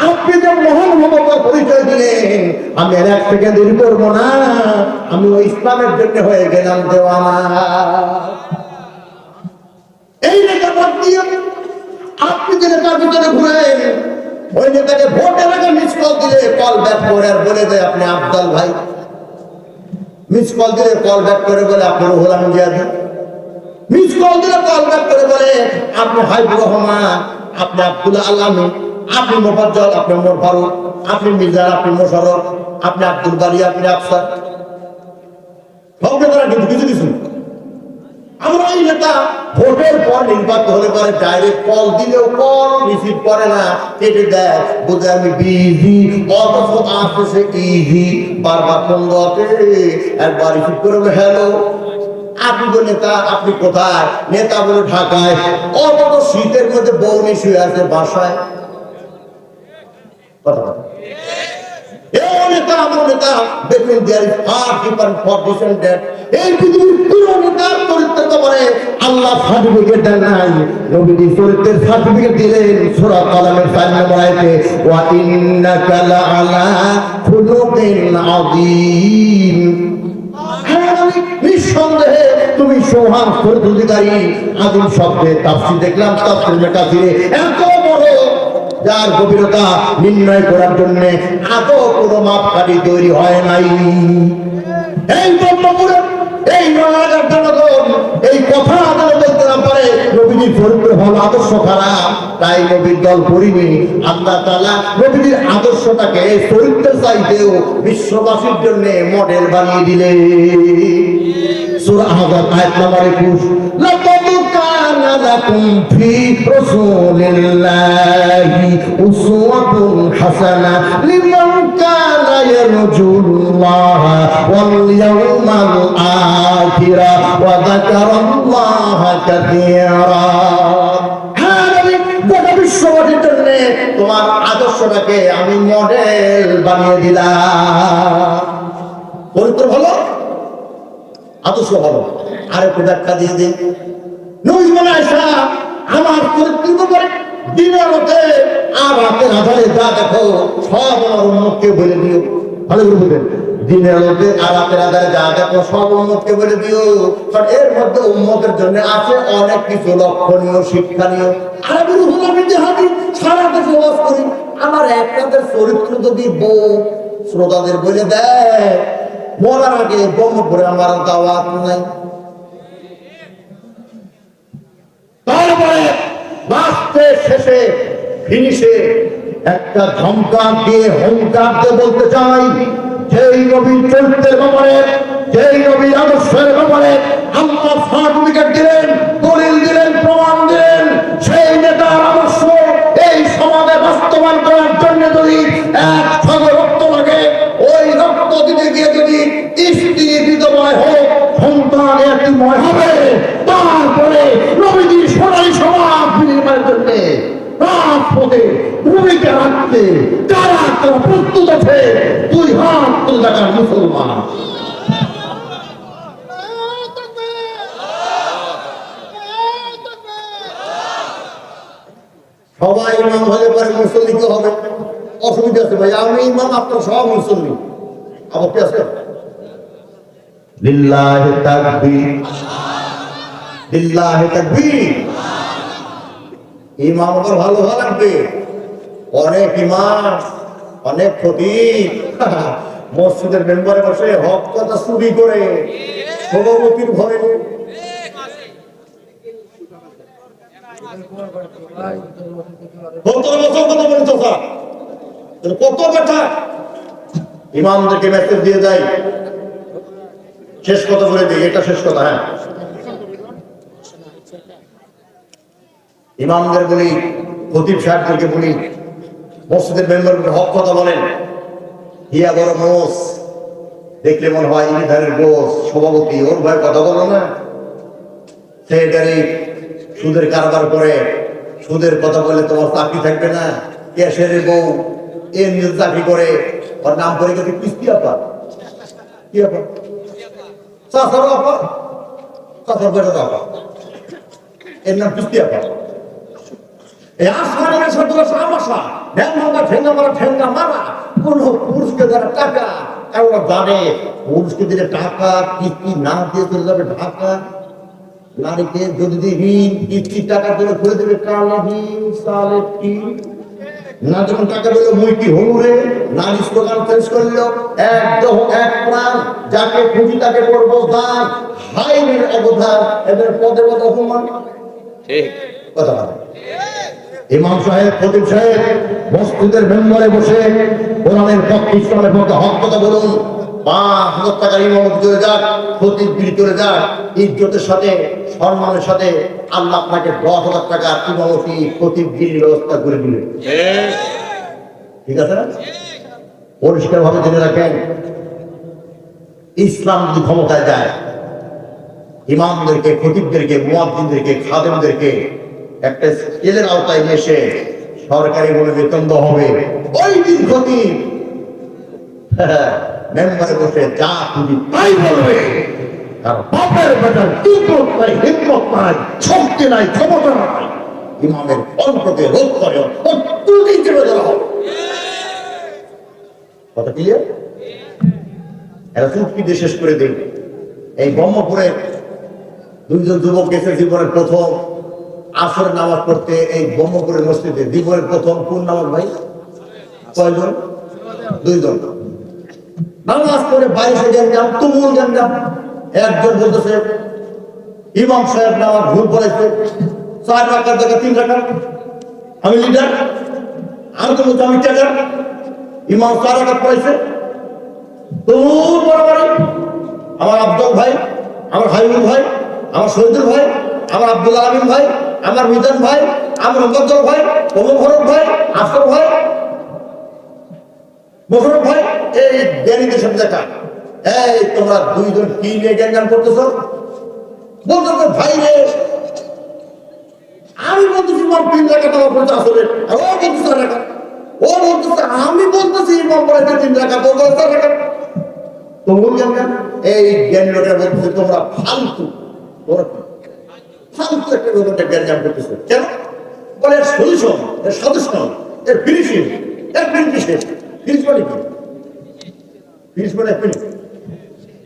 আপনি যে মহান মমতার পরিচয় দিলেন, আমি আর 1 সেকেন্ড দেরি করবো না, আমি ওই ইসলামের জন্য হয়ে গেলাম দেওয়ানা। এই নেতার দিয়ে আপনি যে নেতার ভিতরে ঘুরেন, ওই নেতাকে ভোটের আগে মিস কল দিলে কল ব্যাক করে আর বলে দেয় আপনি আফজাল ভাই। মিস কল দিলে কল ব্যাক করে বলে আপনি রুহুল আমিন জিয়াদি, মিস কল দিলে কল ব্যাক করে বলে আপনি হাইবুর রহমান, আপনি আব্দুল আলামিন, আপনি মোফাজ্জল, আপনি ওমর ফারুক, আপনি মির্জার, আপনি মোশাররফ, আপনি আব্দুল বারি, আপনি আফসার। সব নেতারা কিন্তু কিছু কিছু। আমরা এই নেতা ভোটের পর নির্বাচিত হলে পরে ডাইরেক্ট কল দিলেও কল রিসিভ করে না, কেটে দেয়, বোঝে আমি বিজি, অথচ আসছে ইজি, বারবার ফোন দতে একবার রিসিভ করে হ্যালো। আপনি তো নেতা, আপনি কোথায়? নেতা বলে ঢাকায়, অথচ শীতের মধ্যে বউনি শুয়ে আছে বাসায়। কথা কথা নেতা আমার নেতা দেখবেন এই পৃথিবীর পুরো নেতার চরিত্র করে আল্লাহ সার্টিফিকেট দেন নাই, নবীজি চরিত্রের সার্টিফিকেট দিলেন সূরা কালামের 4 নম্বর আয়াতে, ওয়া ইন্নাকা লাআলা খুলুকিন আযীম। নিঃসন্দেহে তুমি সোহান চরিত্র অধিকারী। আদিম শব্দে তাফসীর দেখলাম, তাফসীরে কাসিরে এত বড় যার গভীরতা নির্ণয় করার জন্য আদৌ কোনো মাপকাঠি তৈরি হয় নাই। এই ব্রহ্মপুরে এই নয়াগার জনগণ এই কথা আদৌ বলতে না পারে নবীজির চরিত্র হল আদর্শ খারাপ, তাই নবীর দল করিনি। আল্লাহ তাআলা নবীজির আদর্শটাকে চরিত্রের চাইতেও বিশ্ববাসীর জন্য মডেল বানিয়ে দিলেন। সূরা আহজাব আয়াত নম্বর 21, লাকাদ কানা লাকুম ফি রাসূলিল্লাহি উসওয়াতুন হাসানাহ লিমান কানা ইয়ারজুল্লাহা ওয়াল ইয়াওমাল আখিরা ওয়া যাকারাল্লাহা কাসীরা। গোটা বিশ্ববাসীর জন্য তোমার আদর্শটাকে আমি মডেল বানিয়ে দিলাম। চরিত্র ভালো, আদর্শ ভালো। আরেকটু ব্যাখ্যা দিয়ে দিন। নবী বলে আয়েশা, আমার চরিত্র করে দিনের মধ্যে আর রাতের আধারে যা দেখো সব আমার উম্মতকে বলে দিও। ভালো করে বলবেন, দিনের মধ্যে আর রাতের আধারে যা দেখো সব উম্মতকে বলে দিও, কারণ এর মধ্যে উম্মতের জন্য আছে অনেক কিছু লক্ষণীয়, শিক্ষণীয়। আর আমি রুহুল আমিন জিহাদি সারা দেশে ওয়াজ করি, আমার একটাদের চরিত্র যদি বউ শ্রোতাদের বলে দেয় মরার আগে ব্রহ্মপুরে আমার দাওয়াত নাই। তারপরে লাস্টে শেষে ফিনিশে একটা ধমকার দিয়ে হুঙ্কার দিয়ে বলতে চাই, যেই নবীর চরিত্রের ব্যাপারে, যেই নবীর আদর্শের ব্যাপারে আল্লাহ সার্টিফিকেট দিলেন, দলিল দিলেন, প্রমাণ দিলেন, সেই নেতার আদর্শ এই সমাজে বাস্তবায়ন করার জন্য যদি এক সাগর রক্ত লাগে, ওই রক্ত দিতে গিয়ে যদি স্ত্রী বিধবায় হোক, সন্তান এতিময় হবে, তারপরে নবীজির সোনালী সমাজ বিনির্মাণের জন্য রাজপথে ভূমিকা রাখতে কারা কারা প্রস্তুত আছে? 2 হাত তুলে দেখার মুসলমান। সবাই ইমাম হলে পরে মুসল্লিকে হবে, অসুবিধা আছে ভাই? আমি ইমাম, আপনার সব মুসল্লি। আপত্তি আছে? লিল্লাহি তাকবীর, লিল্লাহি তাকবীর। ইমাম আবার ভালো ভালো লাগবে। অনেক ইমাম, অনেক খতিব মসজিদের মেম্বারে বসে হক কথা চুরি করে সভাপতির ঘরে। কত বছর কথা বলছো স্যার, কত কথা ইমামদেরকে মেসেজ দিয়ে যায়। শেষ কথা বলে দিই, এটা শেষ কথা। হ্যাঁ, ইমামদের বলি, খতিব সাহেবদেরকে বলি, মসজিদের মেম্বারদের হক কথা বলেন। হিয়া বড় মোষ, দেখলে মনে হয় ইনি ধারের গোস, সভাপতি, ওর ভয় কথা বলো না। সেক্রেটারি সুদের কারবার করে, সুদের কথা বলে তোমার চাকরি থাকবে না। ক্যাশিয়ারের বউ এ নিজের চাকরি করে, ওর নাম পড়ে গেছে কিস্তি আপা। কি আপা? চাষার আপা, চাষার বেটার আপা, এর নাম কিস্তি আপা। এই আসমানের সাথে সমস্যা, ঠেঙ্গা ঠেঙ্গা মারা, ঠেঙ্গা মারা। কোন পুরুষকে যারা টাকা, কারণ জানে পুরুষকে দিলে টাকা কিস্তি না দিয়ে চলে যাবে ঢাকা। নারীকে যদি ঋণ কিস্তির টাকা তুলে খুলে দেবে কালা ঋণ, সালে ঋণ। না যখন টাকা পেলো মুই কি হলুরে না স্লোগান চেঞ্জ করলো এক দেহ এক প্রাণ যাকে খুঁজি তাকে করবো দান হাইনের অবদান এদের পদে পদে অপমান ঠিক কথা বলে ইমাম সাহেব খতিব সাহেব মসজিদের মেম্বারে বসে কোরআনের পক্ষে ইসলামের পক্ষে হক কথা বলুন 5,000 টাকার ইমামতি চলে যাক খতিবগিরি চলে যাক ইজ্জতের সাথে সম্মানের সাথে আল্লাহ আপনাকে 10,000 টাকার ইমামতি খতিবগিরির ব্যবস্থা করে দিলেন ঠিক আছে না পরিষ্কার ভাবে জেনে রাখেন ইসলাম যদি ক্ষমতায় যায় ইমামদেরকে খতিবদেরকে মুয়াজ্জিনদেরকে খাদেমদেরকে একটা স্কেলের আওতায় নিয়ে এসে সরকারি বলে বেতন দেওয়া হবে ওই দিন খতিব মেম্বারে বসে যা খুবই তাই বলবে আর বাপের বেটার তিব্রত নাই হিম্মত নাই শক্তি নাই ক্ষমতা নাই ইমামের অন্তকে রোধ করে তুই চেপে দেওয়া হবে কথা ক্লিয়ার এরা চুটকি দিয়ে শেষ করে দিন এই ব্রহ্মপুরে দুইজন যুবক এসে জীবনের প্রথম আসরের নামাজ পড়তে এই ব্রহ্মপুরের মসজিদে জীবনের প্রথম কোন নামাজ ভাই কয়জন দুইজন নামাজ পড়ে বাইরে গেলাম তুমুল গেলাম একজন বলতেছে ইমাম সাহেব নামাজ ভুল পড়াইছে 4 রাকাত জায়গা 3 রাকাত আমি লিডার আর তো আমি ট্যাগার ইমাম 4 রাকাত পড়াইছে তুমুল বরাবরই আমার আব্দুল ভাই আমার হাইবুল ভাই আমার শহীদুল ভাই আমার আব্দুল আমিন ভাই আমার মিজান ভাই আমার মুকদ্দর ভাই ওমর ফারুক ভাই আফর ভাই মোশাররফ ভাই এই জ্ঞানীদের সাথে দেখা এই তোমরা দুইজন কি নিয়ে জ্ঞান করতেছ বলতো ভাই রে আমি বলতেছি ইমাম 3 রাকাত আমার পড়তে আসলে আর ও বলতেছে 4 রাকাত ও বলতেছে আমি বলতেছি ইমাম পড়াইতে 3 রাকাত ও বলতেছে 4 রাকাত তো বললেন না এই জ্ঞানী লোকেরা বলতেছে তোমরা ফালতু তোমরা ফালতু একটা ব্যাপারটা জ্ঞান করতেছে কেন বলে এর সলিউশন এর সদস্যন এর ফিনিশিং এর ফিনিশিং ফিনিশ মানে কি ফিনিশ মানে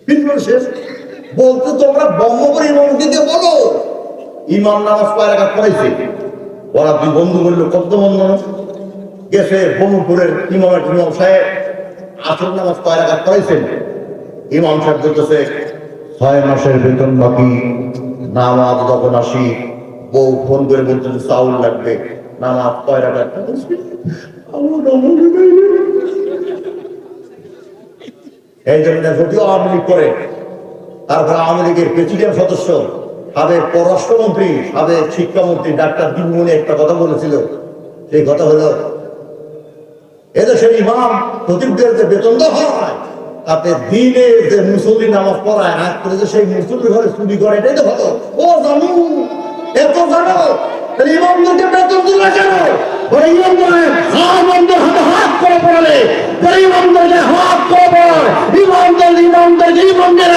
ফিনিশ মানে শেষ বলতে তোমরা ব্রহ্মপুর ইমামকে দিয়ে বলো ইমাম নামাজ 5 রাকাত পড়াইছে ওরা দুই বন্ধু বললো কত বন্ধু গেছে ব্রহ্মপুরের ইমাম সাহেব আসর নামাজ 5 রাকাত পড়াইছেন ইমাম সাহেব বলতেছে 6 মাসের বেতন বাকি নামাজ যখন আসি বউ ফোন করে বলতেছে চাউল লাগবে নামাজ 5 রাকাত এই জন্য যদিও আওয়ামী লীগ করে তারপর আওয়ামী লীগের প্রেসিডেন্ট সদস্য সাবেক পররাষ্ট্রমন্ত্রী সাবেক শিক্ষামন্ত্রী ডাক্তার দিনমণি একটা কথা বলেছিল সেই কথা হলো এদেশের ইমাম খতিবদের যে বেতন দেওয়া হয় তাতে দিনে যে মুসল্লি নামাজ পড়ায় হাত করে যে সেই মুসল্লি ঘরে চুরি করে এটাই তো ভালো ও জানু এত জানো ইমামদেরকে বেতন দিলে কেন ওরা ইমামদের হাত করে পড়ালে ইমামদেরকে হাত করে পড়ায় ইমামদের ইমামদের